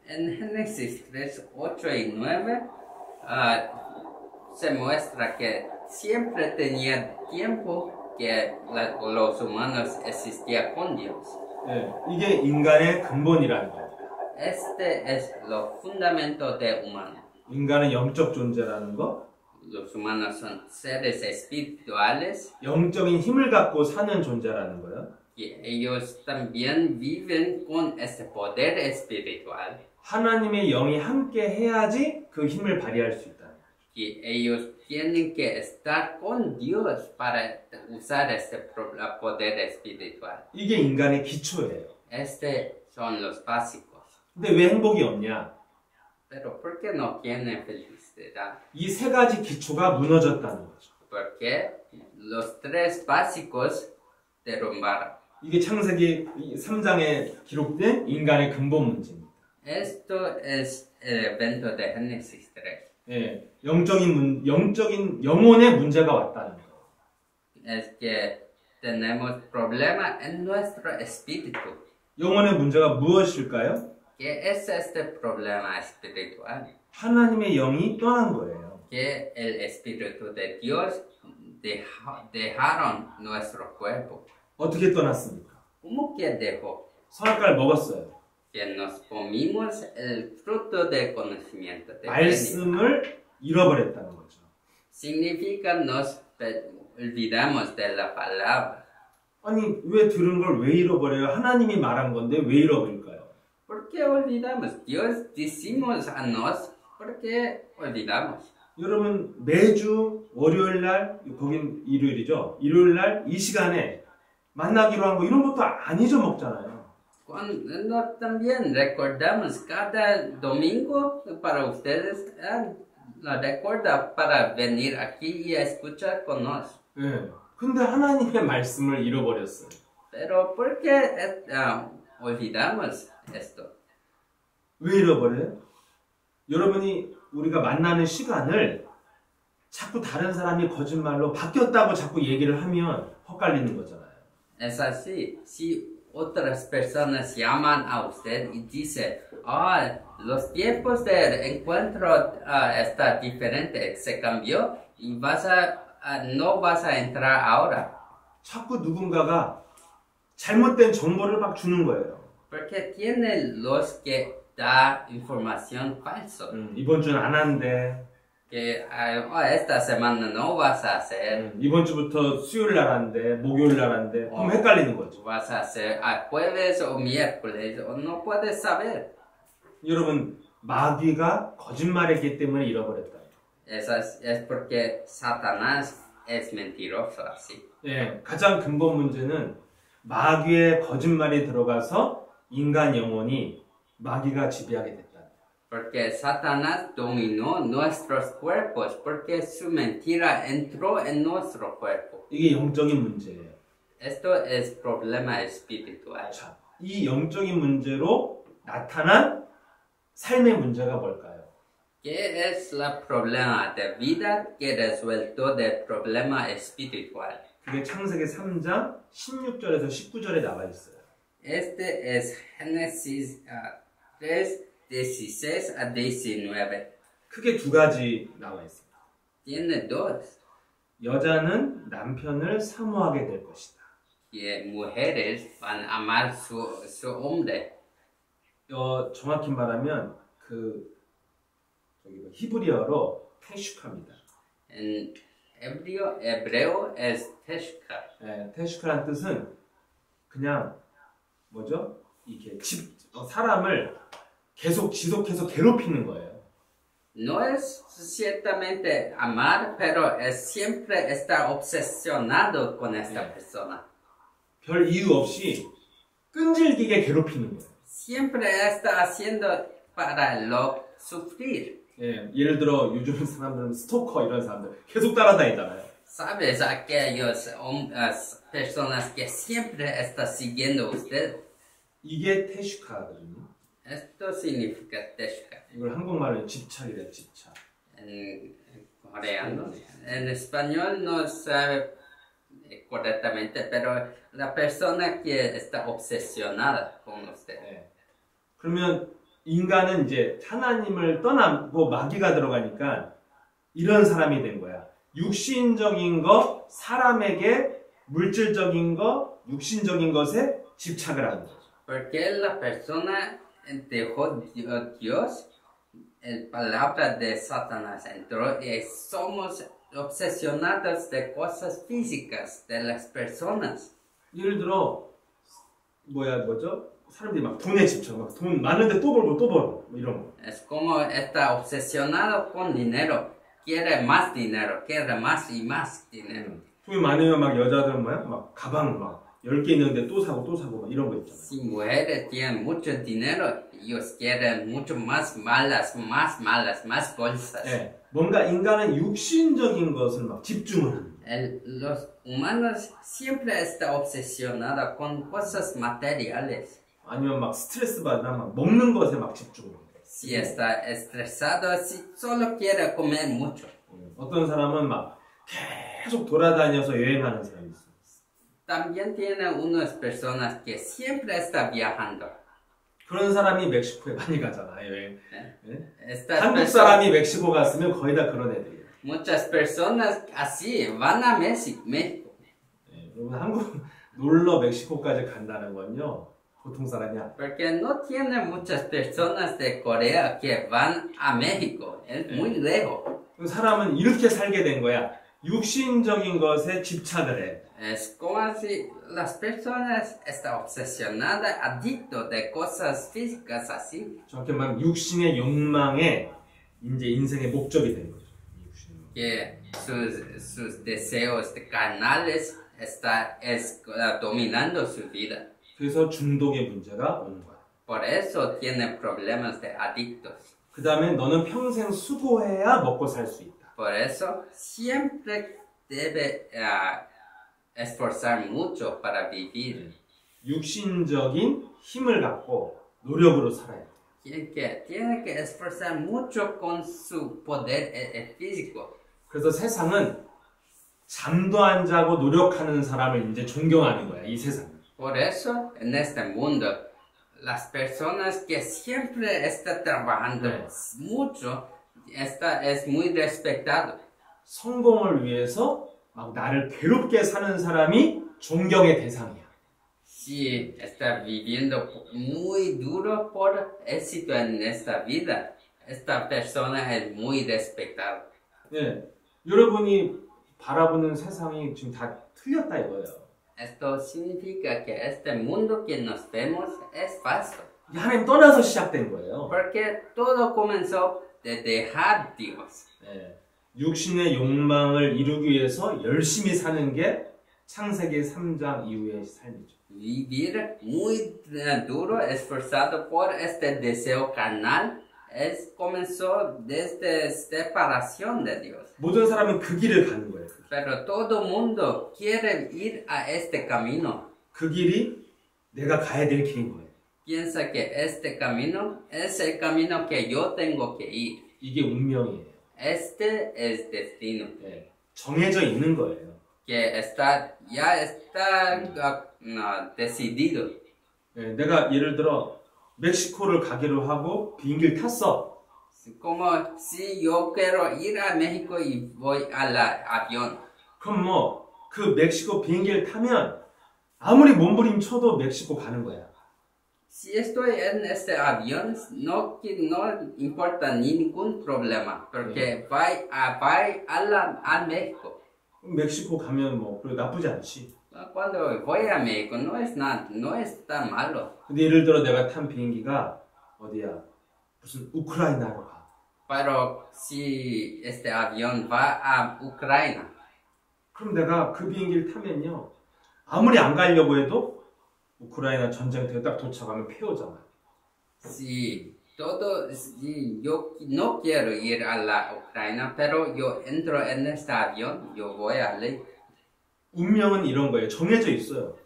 En Génesis 3, 8 y 9 se muestra que siempre tenía tiempo que los humanos existían con Dios. 네, 이게 인간의 근본이라는 거예요. Este es lo fundamento de humano. 인간은 영적 존재라는 거, Los humanos son seres espirituales 영적인 힘을 갖고 사는 존재라는 거예요. y ellos también viven con este poder espiritual 하나님의 영이 함께 해야지 그 힘을 발휘할 수 있다. y ellos tienen que estar con Dios para usar este poder espiritual. 이게 인간의 기초예요. Estos son los básicos. 근데 왜 행복이 없냐? Pero ¿por qué no tienen felicidad? 이 세 가지 기초가 무너졌다는 거죠. Porque los tres básicos derrumbaron. 이게 창세기 3장에 기록된 인간의 근본 문제입니다. Esto es el evento de Génesis 3. 예, 영적인 영혼의 문제가 왔다는 거예요. Es que tenemos problema en nuestro espíritu. 영혼의 문제가 무엇일까요? ¿Qué es este problema espiritual? 하나님의 영이 떠난 거예요. Que el espíritu de Dios dejaron nuestro cuerpo. 어떻게 떠났습니까? ¿Cómo que dejó? 선악과를 먹었어요. Que nos comimos el fruto del conocimiento. 말씀을 잃어버렸다는 거죠. Significa nos olvidamos de la palabra. 아니 왜 들은 걸 왜 잃어버려요? 하나님이 말한 건데 왜 잃어버릴까요? ¿Por qué olvidamos? Dios decimos a nos, ¿por qué olvidamos? 여러분 매주 월요일날 거긴 일요일이죠. 일요일날 이 시간에 만나기로 한 거 이런 것도 안 잊어먹잖아요. Cuando también recordamos cada domingo para ustedes, la recuerda para venir aquí y escuchar con nos. 네. 근데 하나님의 말씀을 잃어버렸어요. Pero ¿por qué olvidamos esto? 왜 잃어버려요? 여러분이 우리가 만나는 시간을 자꾸 다른 사람이 거짓말로 바뀌었다고 자꾸 얘기를 하면 헛갈리는 거잖아요. Es así, si otras personas llaman a usted y dicen, los tiempos de encuentro está diferente, se cambió y no vas a entrar ahora. 자꾸 누군가가 잘못된 정보를 막 주는 거예요. Porque tiene los que da información falsa. 이번 주는 안 한대. Que esta semana no vas a hacer. 이번 주부터 수요일 날 한대, 목요일 날 한대. 그럼 헷갈리는 거죠. Vas a hacer jueves o miércoles, o no puedes saber. 여러분, 마귀가 거짓말했기 때문에 잃어버렸다. Es porque Satanás es mentiroso así. 예, 가장 근본 문제는 마귀의 거짓말이 들어가서 인간 영혼이 마귀가 지배하게 됐다. Porque Satanás dominó nuestros cuerpos, porque su mentira entró en nuestro cuerpo. 이게 영적인 문제예요. Esto es problema espiritual. 자, 이 영적인 문제로 나타난 삶의 문제가 뭘까요? ¿Qué es el problema de vida que resuelto del problema espiritual? 그게 창세기 3장 16절에서 19절에 나와 있어요. Este es Génesis 3, 16 a 19. 크게 두 가지 나와 있습니다. Tiene dos. 여자는 남편을 사모하게 될 것이다. Que mujeres van a amar su hombre. 정확히 말하면 히브리어로 테슈카입니다. En hebreo es teshka. 테슈카란 뜻은 그냥 뭐죠? 이렇게 사람을 지속해서 괴롭히는 거예요. No es ciertamente amar, pero es siempre estar obsesionado con esta persona. 별 이유 없이 끈질기게 괴롭히는 거예요. Siempre está haciendo para lo sufrir. 예, 예를 들어 요즘 사람들은 스토커 이런 사람들 계속 따라다니잖아요. ¿Sabes aquellos personas que siempre están siguiendo a usted? 이게 테슈카거든요. Esto significa teshka 이걸 한국말로 집착이래, 집착. en coreano. En español no sabe correctamente, pero la persona que está obsesionada con usted. 예. 그러면 인간은 이제 하나님을 떠나고 마귀가 들어가니까 이런 사람이 된 거야. 육신적인 거, 사람에게 물질적인 거, 육신적인 것에 집착을 하는 거죠. Porque la persona dejó Dios, la palabra de Satanás entró y somos obsesionados de cosas físicas de las personas. 예를 들어 뭐죠? 사람들이 막 돈에 집착, 막 돈 많은데 또 벌고 또 벌고 뭐 이런 거. Es como está obsesionado con dinero. Quiere más dinero, quiere más y más dinero. 돈이 많으면 막 여자들은 뭐야? 막 가방 막 10개 있는데 또 사고 막 이런 거 있잖아. Si mujeres tienen mucho dinero, ellos quieren mucho más malas, más bolsas. 예. 뭔가 인간은 육신적인 것을 막 집중을 하는 거야. Los humanos siempre están obsesionados con cosas materiales. 아니면 막 스트레스 받으면 막 먹는 것에 막 집중을 해. Si está estresado, si solo quiere comer mucho. 어떤 사람은 막 계속 돌아다녀서 여행하는 사람이 있어. También tiene unas personas que siempre están viajando. 그런 사람이 멕시코에 많이 가잖아, 여행. Estas 한국 사람이 멕시코 갔으면 거의 다 그런 애들이에요. Muchas personas así van a México. 여러분 한국 놀러 멕시코까지 간다는 건요. 보통 사람이 아니야. Porque no tiene muchas personas de Corea que van a México. Es muy lejos. 사람은 이렇게 살게 된 거야. 육신적인 것에 집착을 해. Es como si las personas están obsesionadas, adictos de cosas físicas así. 정확히 말하면 육신의 욕망에 이제 인생의 목적이 된 거죠. Que sus deseos carnales dominando su vida. 그래서 중독의 문제가 오는 거야. Por eso tiene problemas de adictos. 그 다음에 너는 평생 수고해야 먹고 살 수 있다. Por eso siempre debe esforzar mucho para vivir. 육신적인 힘을 갖고 노력으로 살아야 돼. Tiene que esforzar mucho con su poder físico. 그래서 세상은 잠도 안 자고 노력하는 사람을 이제 존경하는 거야, 이 세상. Por eso, en este mundo, las personas que siempre están trabajando mucho, es muy respetado. 성공을 위해서 막 나를 괴롭게 사는 사람이 존경의 대상이야. Si está viviendo muy duro por éxito en esta vida, esta persona es muy respetada. 네, 여러분이 바라보는 세상이 지금 다 틀렸다 이거예요. Esto significa que este mundo que nos vemos es falso. 하나님 떠나서 시작된 거예요. Porque todo comenzó de dejar Dios. 네, 육신의 욕망을 이루기 위해서 열심히 사는 게 창세기 3장 이후의 삶이죠. Vivir muy duro, esforzado por este deseo carnal, comenzó desde separación de Dios. 모든 사람은 그 길을 가는 거예요. Pero todo mundo quiere ir a este camino. 그 길이 내가 가야 될 길인 거예요. Piensa que este camino es el camino que yo tengo que ir. 이게 운명이에요. Este es destino. 네, 정해져 있는 거예요. Que ya está decidido. 네, 내가 예를 들어 멕시코를 가기로 하고 비행기를 탔어. Como si yo quiero ir a México y voy al avión. 그럼 뭐 그 멕시코 비행기를 타면 아무리 몸부림쳐도 멕시코 가는 거야. Si estoy en este avión, no importa ningún problema, porque voy a México. 멕시코 가면 뭐 그래 나쁘지 않지. Cuando voy a México no es tan malo. 근데 예를 들어 내가 탄 비행기가 어디야? 무슨 우크라이나로 가. Pero si este avión va a Ucrania, 그럼 내가 그 비행기를 타면요. 아무리 안 가려고 해도 우크라이나 전쟁터에 딱 도착하면 폐허잖아요. Sí, si yo no quiero ir a la Ucrania, pero yo entro en este avión, yo voy a ley. 운명은 이런 거예요. 정해져 있어요.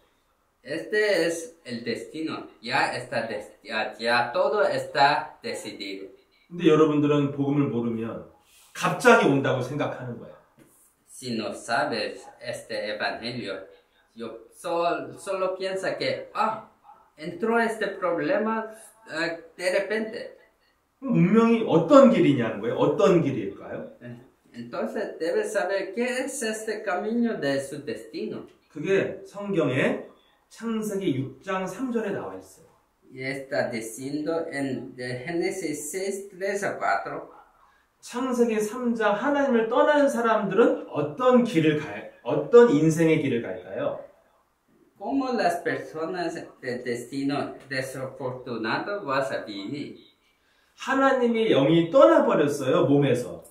Este es el destino, ya todo está decidido. 근데 여러분들은 복음을 모르면 갑자기 온다고 생각하는 거예요. Si no sabes este evangelio, yo solo piensa que, entró este problema de repente. 운명이 어떤 길이냐는 거예요. 어떤 길일까요? Entonces debes saber qué es este camino de su destino. 그게 성경에 창세기 6장 3절에 나와 있어요. Y está diciendo en Génesis 6, 3 a 4. 창세기 3장 하나님을 떠난 사람들은 어떤 인생의 길을 갈까요? ¿Cómo las personas de destino desafortunado vas a vivir? 하나님의 영이 떠나버렸어요, 몸에서.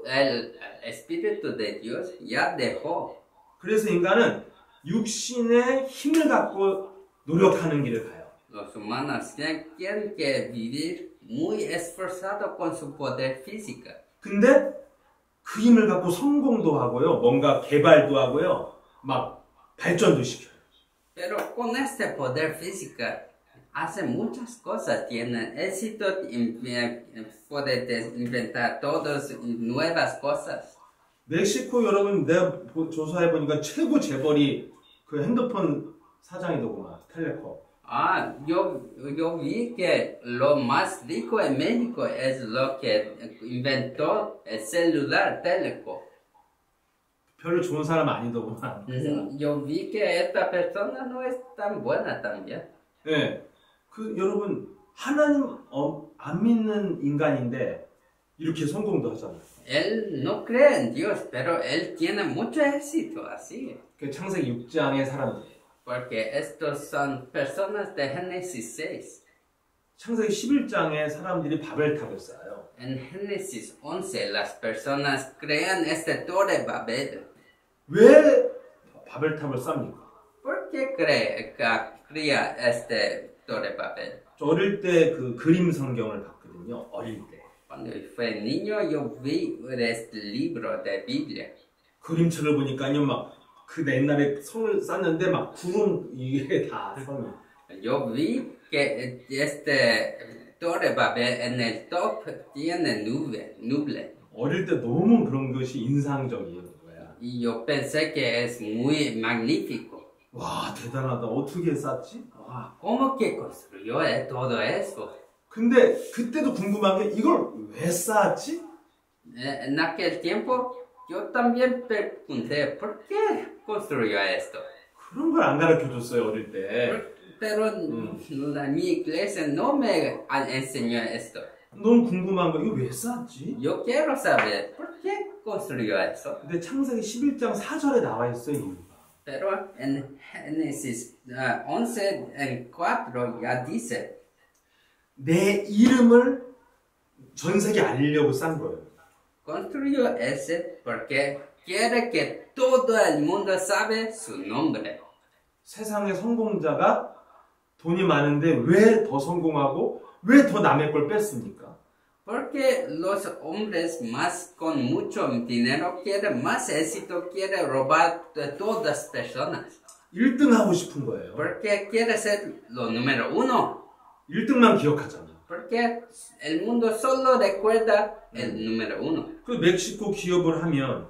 El Espíritu de Dios ya dejó. 그래서 인간은 육신의 힘을 갖고 노력하는 길을 가요. Los humanos tienen que vivir muy esforzado con su poder físico. 근데 그 힘을 갖고 성공도 하고요, 뭔가 개발도 하고요, 막 발전도 시켜요. Pero con este poder físico hace muchas cosas, tiene éxito, puede inventar todas nuevas cosas. 멕시코 여러분 내가 조사해 보니까 최고 재벌이 그 핸드폰 사장이더구만, 텔레콤. Yo vi que lo más rico en México es lo que inventó el celular Teleco. 별로 좋은 사람 아니더구만. Yo vi que esta persona no es tan buena también. 네, 여러분 하나님 안 믿는 인간인데 이렇게 성공도 하잖아요. Él no cree en Dios, pero él tiene mucho éxito así. 그 창세기 6장의 사람들. Porque estos son personas de Génesis 6. 창세기 11장의 사람들이 바벨탑을 쌓아요. En Génesis 11 las personas crean este Torre Babel. 왜 바벨탑을 쌉니까? ¿Por qué crea este Torre Babel? 저 어릴 때 그 그림 성경을 봤거든요. 어릴 때. Cuando fui niño yo vi este libro de Biblia. 그림책을 보니까요, 막 그 옛날에 성을 쌓는데 막 구름 이게 다 성이. Yo vi que este Torre Babel en el top tiene nube. 어릴 때 너무 그런 것이 인상적이에요. 거야. Y yo pensé que es muy magnífico. 와, 대단하다. 어떻게 쌓지? 와. ¿Cómo que construyó todo eso? 근데 그때도 궁금한 게 이걸 왜 쌓았지? En aquel tiempo yo también pregunté, ¿por qué construyó esto? 그런 걸 안 가르쳐 줬어요, 어릴 때. Pero mi iglesia no me enseñó esto. 너무 궁금한 거 이거 왜 쌓았지? Yo quiero saber, ¿por qué construyó eso? 근데 창세기 11장 4절에 나와 있어요, 이유가. Pero en Génesis 11, en 4 ya dice, 내 이름을 전 세계에 알리려고 쌓은 거예요. construyó ese porque quiere que todo el mundo sabe su nombre. 세상의 성공자가 돈이 많은데 왜 더 성공하고 왜 더 남의 걸 뺐습니까? Porque los hombres más con mucho dinero quieren más éxito, quieren robar de todas las personas. 1등 하고 싶은 거예요. Porque quiere ser lo número uno. 1등만 기억하잖아. Porque el mundo solo recuerda el número uno. 그 멕시코 기업을 하면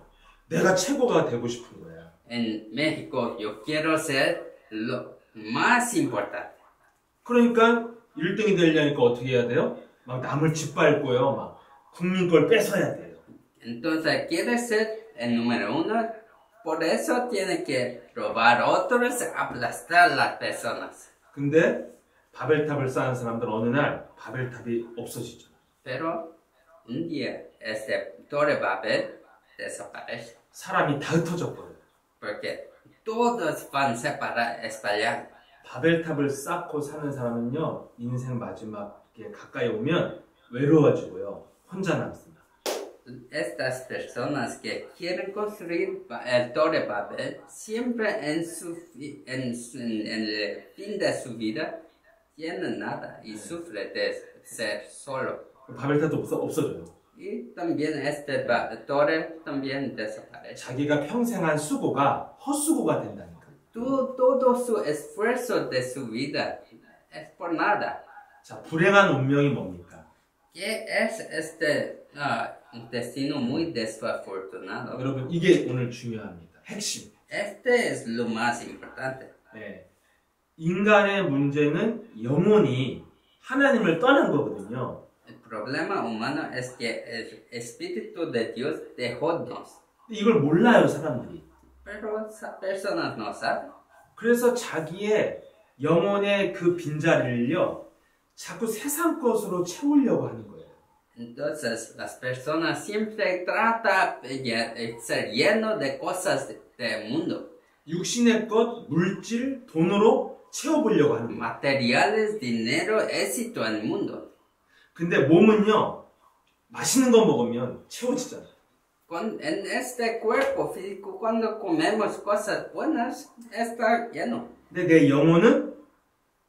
내가 최고가 되고 싶은 거야. En México yo quiero ser lo más importante. 그러니까 1등이 되려니까 어떻게 해야 돼요? 막 남을 짓밟고요. 막 국민 걸 뺏어야 돼요. Entonces quiere ser el número uno. Por eso tiene que robar otros, aplastar a las personas. 근데 바벨탑을 쌓은 사람들은 어느 날 바벨탑이 없어지잖아. Pero un día este Torre Babel desaparece. 사람이 다 흩어져 버려요. Porque todos van espallar. 바벨탑을 쌓고 사는 사람은요, 인생 마지막에 가까이 오면 외로워지고요, 혼자 남습니다. estas personas que quieren construir el Torre Babel siempre en el fin de su vida tienen nada y sufren de ser solo. 바벨탑도 없어져요. Y también torre también desaparece. 자기가 평생 한 수고가 헛수고가 된다니까. Todo su esfuerzo de su vida es por nada. 자, 불행한 운명이 뭡니까? ¿Qué es un destino muy desafortunado? 여러분, 이게 오늘 중요합니다. 핵심. Este es lo más importante. 네. 인간의 문제는 영혼이 하나님을 떠난 거거든요. El problema humano es que el Espíritu de Dios dejó Dios. 이걸 몰라요, 사람들이. Pero esas personas no saben. 그래서 자기의 영혼의 그 빈자리를요, 자꾸 세상 것으로 채우려고 하는 거예요. Entonces, las personas siempre tratan de ser lleno de cosas del mundo. 육신의 것, 물질, 돈으로 채워보려고 하는 거예요. Materiales, dinero, éxito en el mundo. 근데 몸은요, 맛있는 거 먹으면 채워지잖아요. En este cuerpo físico, cuando comemos cosas buenas, está lleno. 근데 내 영혼은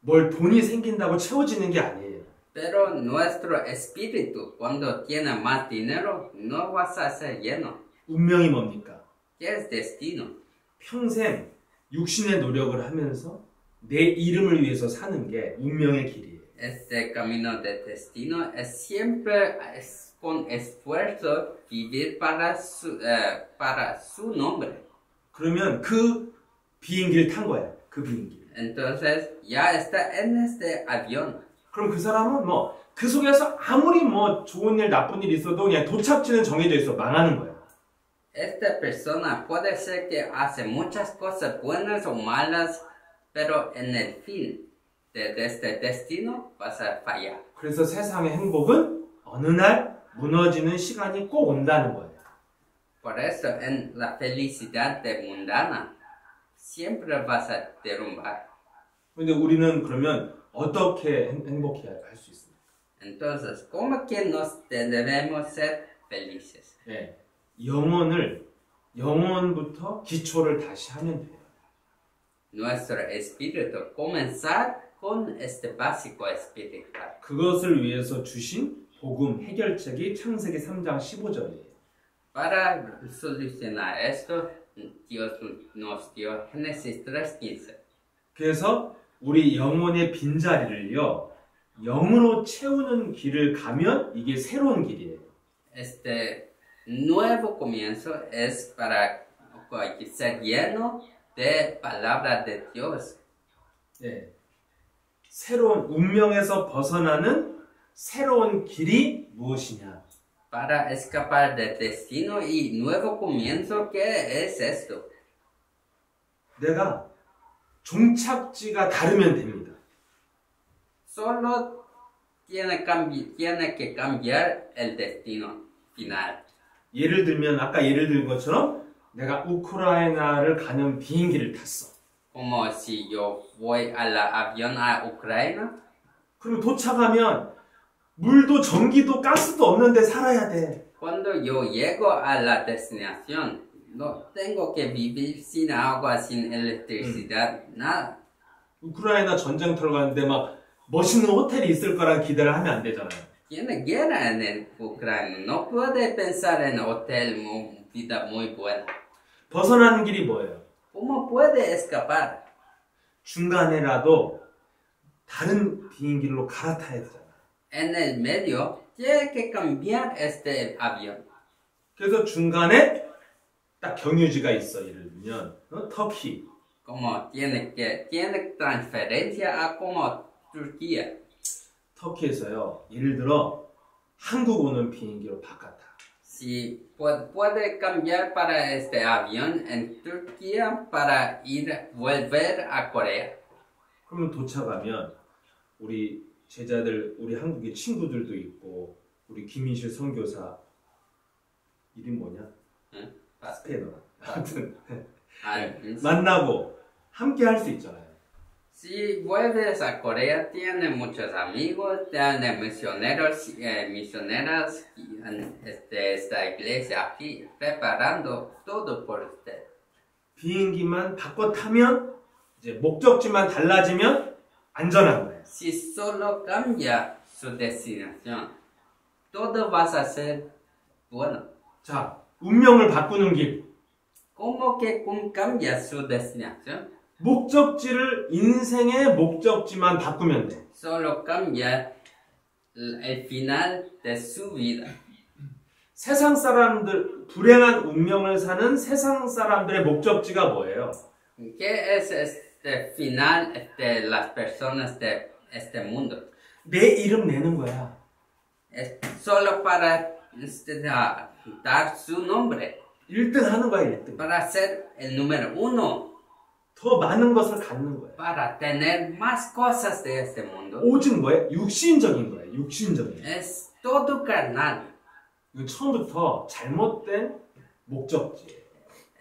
뭘 돈이 생긴다고 채워지는 게 아니에요. Pero nuestro espíritu, cuando tiene más dinero, no vas a ser lleno. 운명이 뭡니까? ¿Qué es destino? 평생 육신의 노력을 하면서 내 이름을 위해서 사는 게 운명의 길이에요. Este camino de destino es siempre con esfuerzo vivir para su nombre. 그러면 그 비행기를 탄 거야. 그 비행기. Entonces ya está en este avión. 그럼 그 사람은 뭐 그 속에서 아무리 뭐 좋은 일 나쁜 일 있어도 그냥 도착지는 정해져 있어 망하는 거야. Esta persona puede ser que hace muchas cosas buenas o malas, pero en el fin de este destino vas a fallar. 그래서 세상의 행복은 어느 날 무너지는 시간이 꼭 온다는 거예요. Por eso en la felicidad de mundana siempre vas a derrumbar. 근데 우리는 그러면 어떻게 행복해야 할 수 있습니까? Entonces, ¿cómo que nos debemos ser felices? 네. 영혼부터 기초를 다시 하면 돼요. Nuestro espíritu comenzar con este básico espiritual. 그것을 위해서 주신 복음 해결책이 창세기 3장 15절이에요. Para solucionar esto, Dios nos dio Génesis 3:15. 그래서 우리 영혼의 빈자리를요, 영으로 채우는 길을 가면 이게 새로운 길이에요. Este nuevo comienzo es para ser lleno de palabra de Dios. 네. 새로운 운명에서 벗어나는 새로운 길이 무엇이냐? Para escapar del destino y nuevo comienzo, ¿qué es esto? 내가 종착지가 다르면 됩니다. Solo tiene que cambiar el destino final. 예를 들면 아까 예를 든 것처럼 내가 우크라이나를 가는 비행기를 탔어. Como si yo voy al avión a Ucrania. 그리고 도착하면 물도 전기도 가스도 없는데 살아야 돼. Cuando yo llego a la destinación, no tengo que vivir sin agua, sin electricidad, nada. 우크라이나 전쟁터를 가는데 막 멋있는 호텔이 있을 거란 기대를 하면 안 되잖아요. Tiene guerra en el Ucrania, no puede pensar en hotel, vida muy buena. 벗어나는 길이 뭐예요? ¿Cómo puede escapar? 중간에라도 다른 비행기로 갈아타야 되잖아. En el medio, tiene que cambiar este avión. 그래서 중간에 딱 경유지가 있어. 예를 들면 터키. Como tiene transferencia a como Turquía. 터키에서요. 예를 들어 한국 오는 비행기로 바꿨다. Si puede cambiar para este avión en Turquía para volver a Corea. 그러면 도착하면 우리 제자들, 우리 한국의 친구들도 있고 우리 김인실 선교사 이름 뭐냐? 응? 스페인어. 아무튼 Ah, 만나고 함께 할 수 있잖아요. Si vuelves a Corea, tiene muchos amigos, tiene misioneros, misioneras, esta iglesia aquí, preparando todo por usted. 비행기만 바꿔 타면 이제 목적지만 달라지면 안전한 거예요. Si solo cambia su destinación, todo va a ser bueno. 자, 운명을 바꾸는 길. ¿Cómo que cambia su destinación? 목적지를 인생의 목적지만 바꾸면 돼. Solo cambia el final de su vida. 세상 사람들, 불행한 운명을 사는 세상 사람들의 목적지가 뭐예요? ¿Qué es este final de las personas de este mundo? 내 이름 내는 거야. Es solo para dar su nombre, 1등 하는 거야, 1등. para ser el número uno, 더 많은 것을 갖는 거야. para tener más cosas de este mundo. 오직 뭐야? 육신적인 거야, 육신적인. Es todo carnal. 이건 처음부터 잘못된 목적지예요.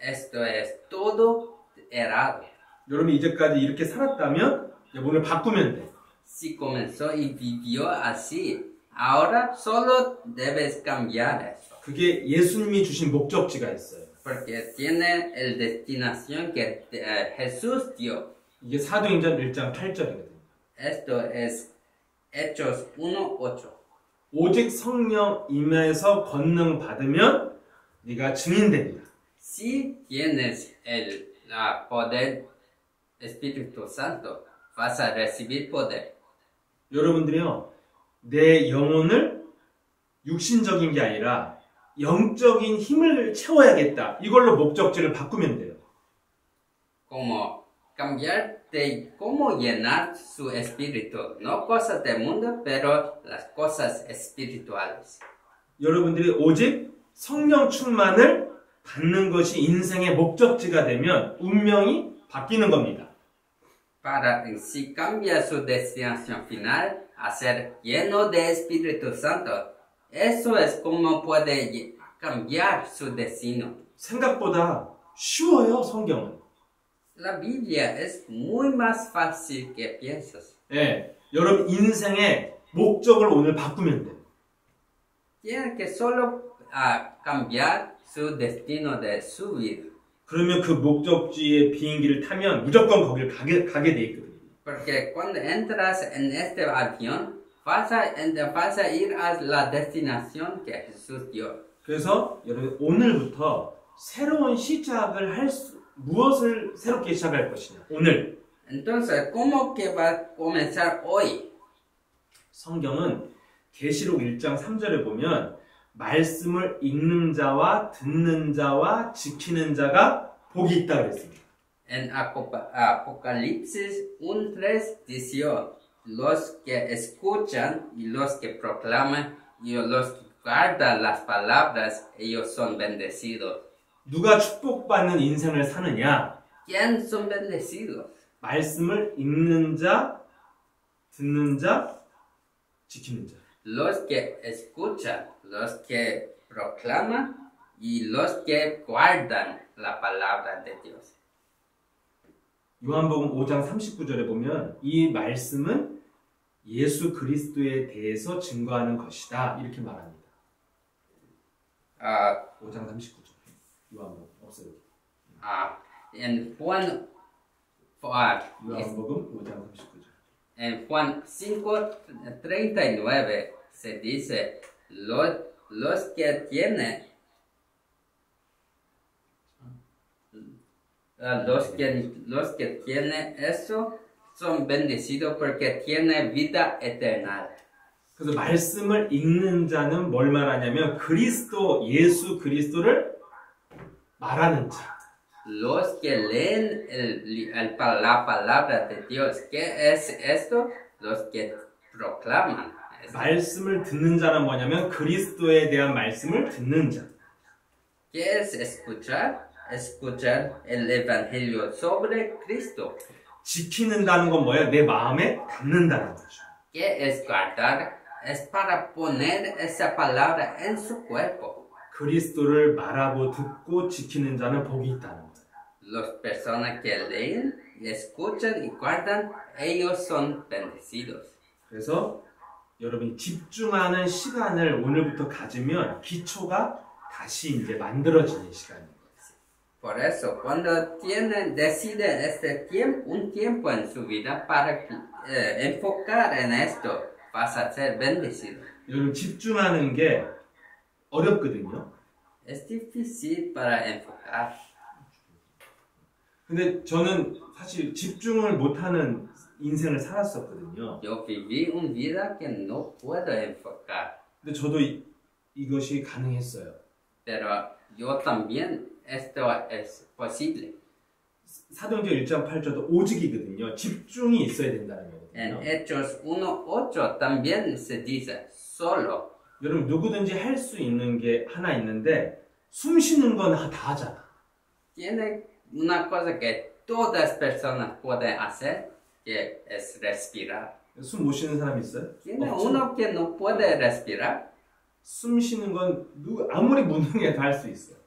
Esto es todo errado. 여러분이 이제까지 이렇게 살았다면 오늘 바꾸면 돼. Si comenzó y vivió así, ahora solo debes cambiar eso. 그게 예수님이 주신 목적지가 있어요. Porque tiene el destinación que Jesús dio. 이게 사도행전 1장 8절이거든요. Esto es Hechos 1:8. 오직 성령 임해서 권능 받으면 네가 증인되리라. Si tienes el poder Espíritu Santo, vas a recibir poder. 여러분들이요, 내 영혼을 육신적인 게 아니라 영적인 힘을 채워야겠다. 이걸로 목적지를 바꾸면 돼요. Como cambiar de cómo llenar su espíritu, no cosas del mundo, pero las cosas espirituales. 여러분들이 오직 성령 충만을 받는 것이 인생의 목적지가 되면 운명이 바뀌는 겁니다. Para si cambia su destinación final a ser lleno de Espíritu Santo, eso es como puede cambiar su destino. 생각보다 쉬워요, 성경은. La Biblia es muy más fácil que piensas. 예, 여러분 인생의 목적을 오늘 바꾸면 돼요. Tiene que solo cambiar su destino de su vida. 그러면 그 목적지의 비행기를 타면 무조건 거길 가게 돼 있거든요. Porque cuando entras en este avión, vas a ir a la destinación que Jesús dio. 그래서 여러분 오늘부터 새로운 시작을 무엇을 새롭게 시작할 것이냐. 오늘. Entonces, ¿cómo que va a comenzar hoy? 성경은 계시록 1장 3절에 보면 말씀을 읽는 자와 듣는 자와 지키는 자가 복이 있다 그랬습니다. En Apocalipsis 1:3 dice, los que escuchan y los que proclaman y los que guardan las palabras, ellos son bendecidos. 누가 축복받는 인생을 사느냐? ¿Quién son bendecidos? 말씀을 읽는 자, 듣는 자, 지키는 자. Los que escuchan, los que proclaman y los que guardan la palabra de Dios. 요한복음 5장 39절에 보면 이 말씀은 예수 그리스도에 대해서 증거하는 것이다. 이렇게 말합니다. 5장 39절. 요한복음 없어요. En Juan, 요한복음 5장 39절. en Juan 5:39 se dice, los que tienen eso son bendecidos porque tienen vida eterna. 그래서 말씀을 읽는 자는 뭘 말하냐면 그리스도, 예수 그리스도를 말하는 자. Los que leen la palabra de Dios, ¿qué es esto? Los que proclaman. 말씀을 듣는 자는 뭐냐면 그리스도에 대한 말씀을 듣는 자. ¿Qué es escuchar? Escuchar el evangelio sobre Cristo. 지키는다는 건 뭐예요? 내 마음에 담는다는 거죠. ¿Qué es guardar? Es para poner esa palabra en su cuerpo. 그리스도를 말하고 듣고 지키는 자는 복이 있다는 거예요. Las personas que leen escuchan y guardan, ellos son bendecidos. 그래서 여러분이 집중하는 시간을 오늘부터 가지면 기초가 다시 이제 만들어지는 시간인 거예요. Por eso, cuando deciden un tiempo en su vida para enfocar en esto, vas a ser bendecido. 여러분 집중하는 게 어렵거든요. Es difícil para enfocar. 근데 저는 사실 집중을 못하는 인생을 살았었거든요. Yo viví una vida que no puedo enfocar, 근데 저도 이것이 가능했어요. pero yo también esto es posible. 사도행전 1장 8절도 오직이거든요. 집중이 있어야 된다는 En 거거든요. Hechos 1:8 también se dice solo. 여러분 누구든지 할 수 있는 게 하나 있는데 숨 쉬는 건 다 하잖아. Tiene una cosa que todas personas pueden hacer, que es respirar. 숨 못 쉬는 사람 있어요? Tiene 없죠. uno que no puede respirar. 숨 쉬는 건 아무리 무능해도 할 수 있어요.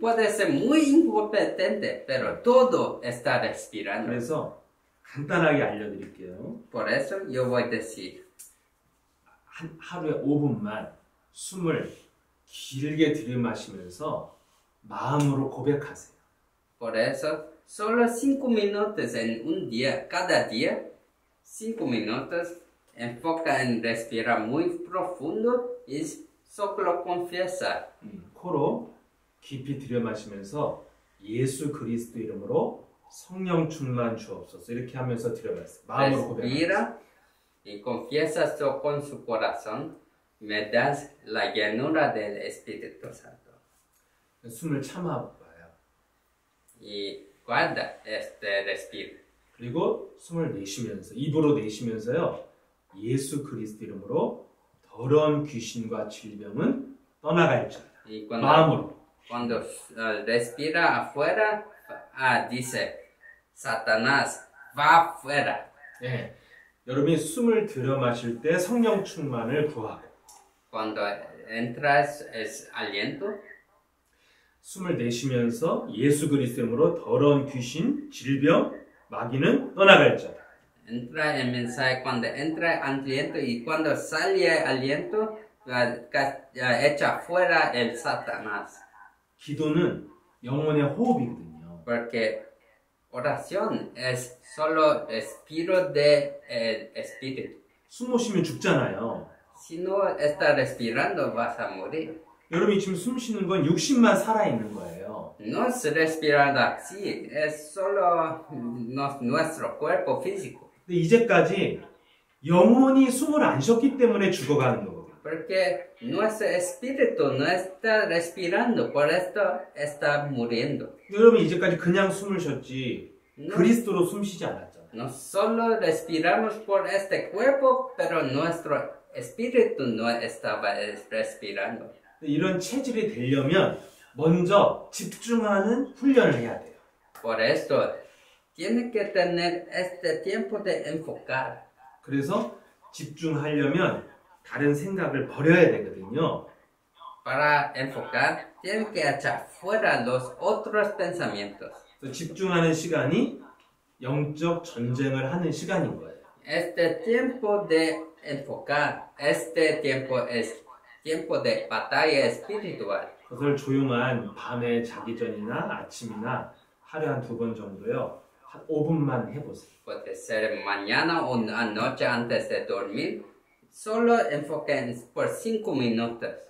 Puede ser muy incompetente, pero todo está respirando. 그래서 간단하게 알려드릴게요. Por eso yo voy a decir, 하루에 5분만 숨을 길게 들이마시면서 마음으로 고백하세요. por eso, solo 5 minutos en un día, cada día, 5 minutos, enfoca en respirar muy profundo y solo confiesa. 코로 깊이 들여마시면서 예수 그리스도 이름으로 성령 충만 주옵소서 이렇게 하면서 들여마세요. 마음으로 고백하세요. Respira y confiesa con su corazón, me das la llenura del Espíritu Santo. 숨을 참아봐요. Y guarda este respiro. 그리고 숨을 내쉬면서 입으로 내쉬면서요. 예수 그리스도 이름으로 더러운 귀신과 질병은 떠나갈지어다. Y 마음으로. cuando respira afuera, dice, Satanás, va afuera. 네. 여러분이 숨을 들여 마실 때 성령 충만을 구하고 Cuando entras es aliento, 숨을 내쉬면서 예수 그리스도 이름으로 더러운 귀신, 질병, 마귀는 떠나갈지어다. entra el mensaje, cuando entra aliento y cuando sale aliento, echa fuera el Satanás. 기도는 영혼의 호흡이거든요. Porque oración es solo respiro de espíritu. 숨 못 쉬면 죽잖아요. Si no estás respirando, vas a morir. 여러분이 지금 숨 쉬는 건 육신만 살아있는 거예요. No es respirando así, es solo nuestro cuerpo físico. 근데 이제까지 영혼이 숨을 안 쉬었기 때문에 죽어가는 거거든요. Porque nuestro espíritu no está respirando, por esto está muriendo. 여러분 이제까지 그냥 숨을 쉬었지 No, 그리스도로 숨 쉬지 않았잖아요. no solo respiramos por este cuerpo, pero nuestro espíritu no estaba respirando. 이런 체질이 되려면 먼저 집중하는 훈련을 해야 돼요. Por esto, tiene que tener este tiempo de enfocar. 그래서 집중하려면 다른 생각을 버려야 되거든요. Para enfocar, tiene que echar fuera los otros pensamientos. 그래서 집중하는 시간이 영적 전쟁을 하는 시간인 거예요. Este tiempo de enfocar, este tiempo es tiempo de batalla espiritual. 그것을 조용한 밤에 자기 전이나 아침이나 하루에 한 2번 정도요. 한 5분만 해보세요. Puede ser mañana o anoche antes de dormir. Solo enfoquen por 5 minutos.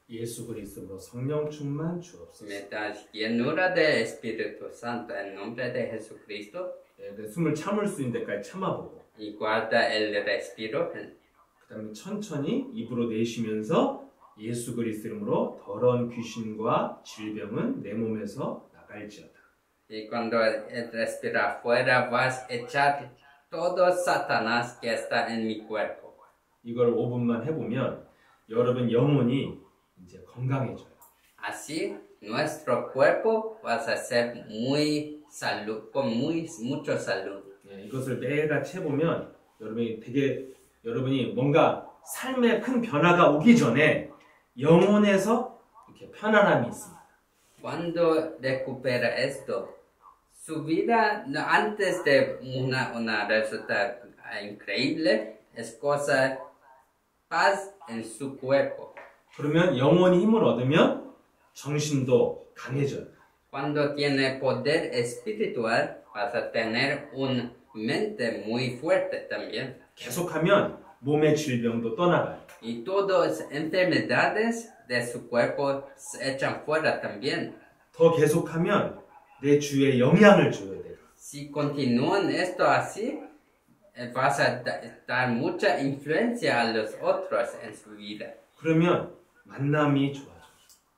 예수 그리스도로 성령 충만 주옵소서. Me das llenura del Espíritu Santo en nombre de Jesucristo. 네, 숨을 참을 수 있는 데까지 참아보고 Y guarda el respiro. 그 다음에 천천히 입으로 내쉬면서 예수 그리스도 이름으로 더러운 귀신과 질병은 내 몸에서 나갈지어다. Y cuando respira afuera vas a echar todo Satanás que está en mi cuerpo. 이걸 5분만 해보면 여러분 영혼이 이제 건강해져요. Así nuestro cuerpo va a ser muy salud, con mucho salud. 예, 이것을 매일같이 해보면 여러분이 뭔가 삶에 큰 변화가 오기 전에 영혼에서 이렇게 편안함이 있습니다. Cuando recupera esto, Su vida antes de una resultado increíble es cosa paz en su cuerpo. 그러면 영혼이 힘을 얻으면 정신도 강해져요. Cuando tiene poder espiritual vas a tener una mente muy fuerte también. 계속하면 몸의 질병도 떠나가요. Y todas enfermedades de su cuerpo se echan fuera también. 더 계속하면 내 주위에 영향을 줘야 돼요. Si continúan esto así, vas a dar mucha influencia a los otros en su vida. 그러면 만남이 좋아져요.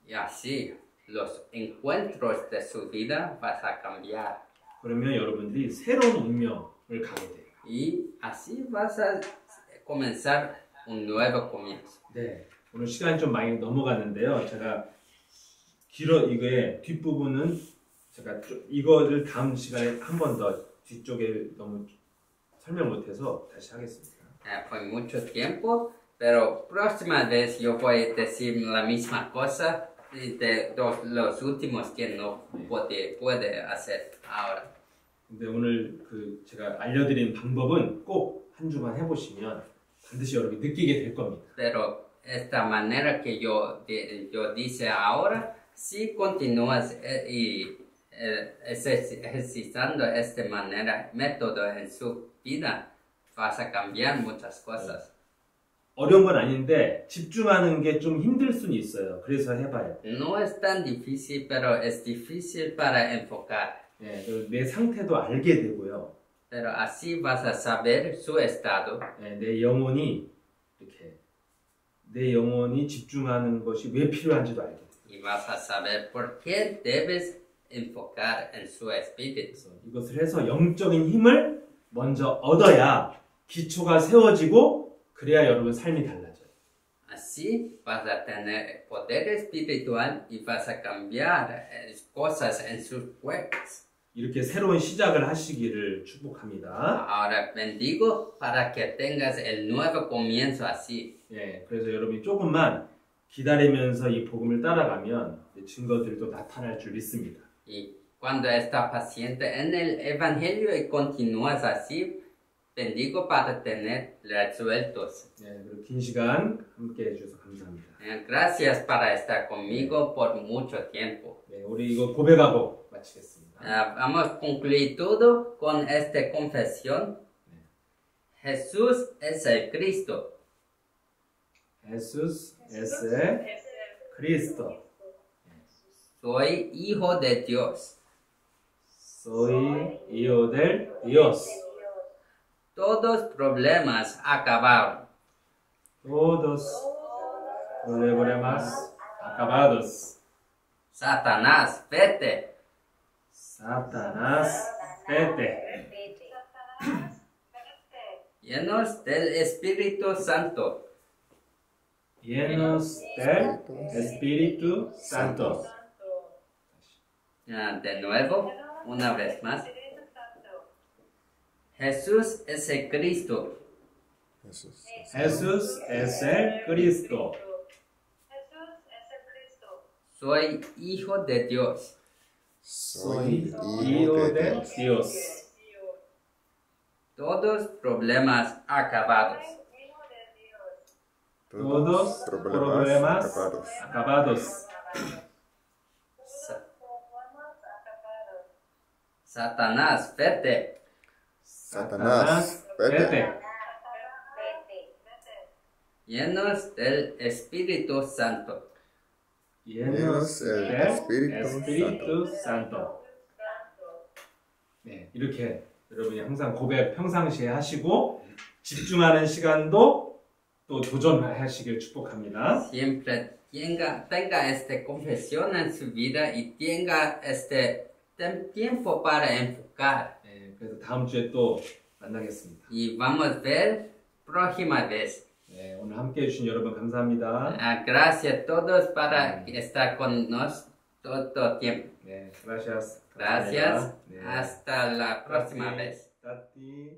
Y así, los encuentros de su vida vas a cambiar. 그러면 여러분들이 새로운 운명을 가게 돼요. Y así vas a comenzar un nuevo comienzo. 네, 오늘 시간이 좀 많이 넘어갔는데요. 제가 이거의 뒷부분은 제가 이거를 다음 시간에 한 번 더 뒤쪽에 너무 설명 못해서 다시 하겠습니다. Fue mucho tiempo, pero próxima vez yo voy a decir la misma cosa de los últimos que no puede hacer ahora. 근데 오늘 제가 알려드린 방법은 꼭 한 주만 해보시면 반드시 여러분이 느끼게 될 겁니다. Pero esta manera que yo dice ahora, si continúas ejercitando esta manera, método en su vida, vas a cambiar muchas cosas. 어려운 건 아닌데 집중하는 게 좀 힘들 수는 있어요. 그래서 해봐요. No es tan difícil, pero es difícil para enfocar. 네, 내 상태도 알게 되고요. Pero así vas a saber su estado. 네, 내 영혼이 집중하는 것이 왜 필요한지도 알게 돼요. Y vas a saber por qué debes enfocar en su espíritu. 그래서 이것을 해서 영적인 힘을 먼저 얻어야 기초가 세워지고 그래야 여러분 삶이 달라져요. Así vas a tener poder espiritual y vas a cambiar cosas en sus cuerpos. 이렇게 새로운 시작을 하시기를 축복합니다. Ahora bendigo para que tengas el nuevo comienzo así. 예, 그래서 여러분이 조금만 기다리면서 이 복음을 따라가면 증거들도 나타날 줄 믿습니다. Y cuando estás paciente en el evangelio y continúas así, bendigo para tener resultados. 예, 그리고 긴 시간 함께 해주셔서 감사합니다. Gracias para estar conmigo por mucho tiempo. 네, 우리 이거 고백하고 마치겠습니다. Vamos a concluir todo con esta confesión. Jesús es el Cristo. Jesús es el Cristo. Soy hijo de Dios. Soy hijo del Dios. Todos problemas acabaron. Todos problemas acabados. Satanás, vete. Satanás, vete. Llenos del Espíritu Santo. Llenos del Espíritu Santo. De nuevo, una vez más. Jesús es el Cristo. Jesús es el Cristo. Soy hijo de Dios. Soy hijo de Dios. Todos problemas acabados. Todos problemas acabados. Satanás, vete. Satanás, vete. Llenos del Espíritu Santo. Llenos del Espíritu Santo. 네, 이렇게 여러분이 항상 고백 평상시에 하시고 집중하는 시간도 또 도전하시길 축복합니다. Siempre tenga esta confesión en su vida y tenga este tiempo para enfocar. 네, 그래서 다음 주에 또 만나겠습니다. Y vamos a ver próxima vez. 네, 오늘 함께 해주신 여러분 감사합니다. Gracias a todos para estar con nosotros todo tiempo. 네, gracias. Gracias. 네. Hasta la próxima vez. 따띠.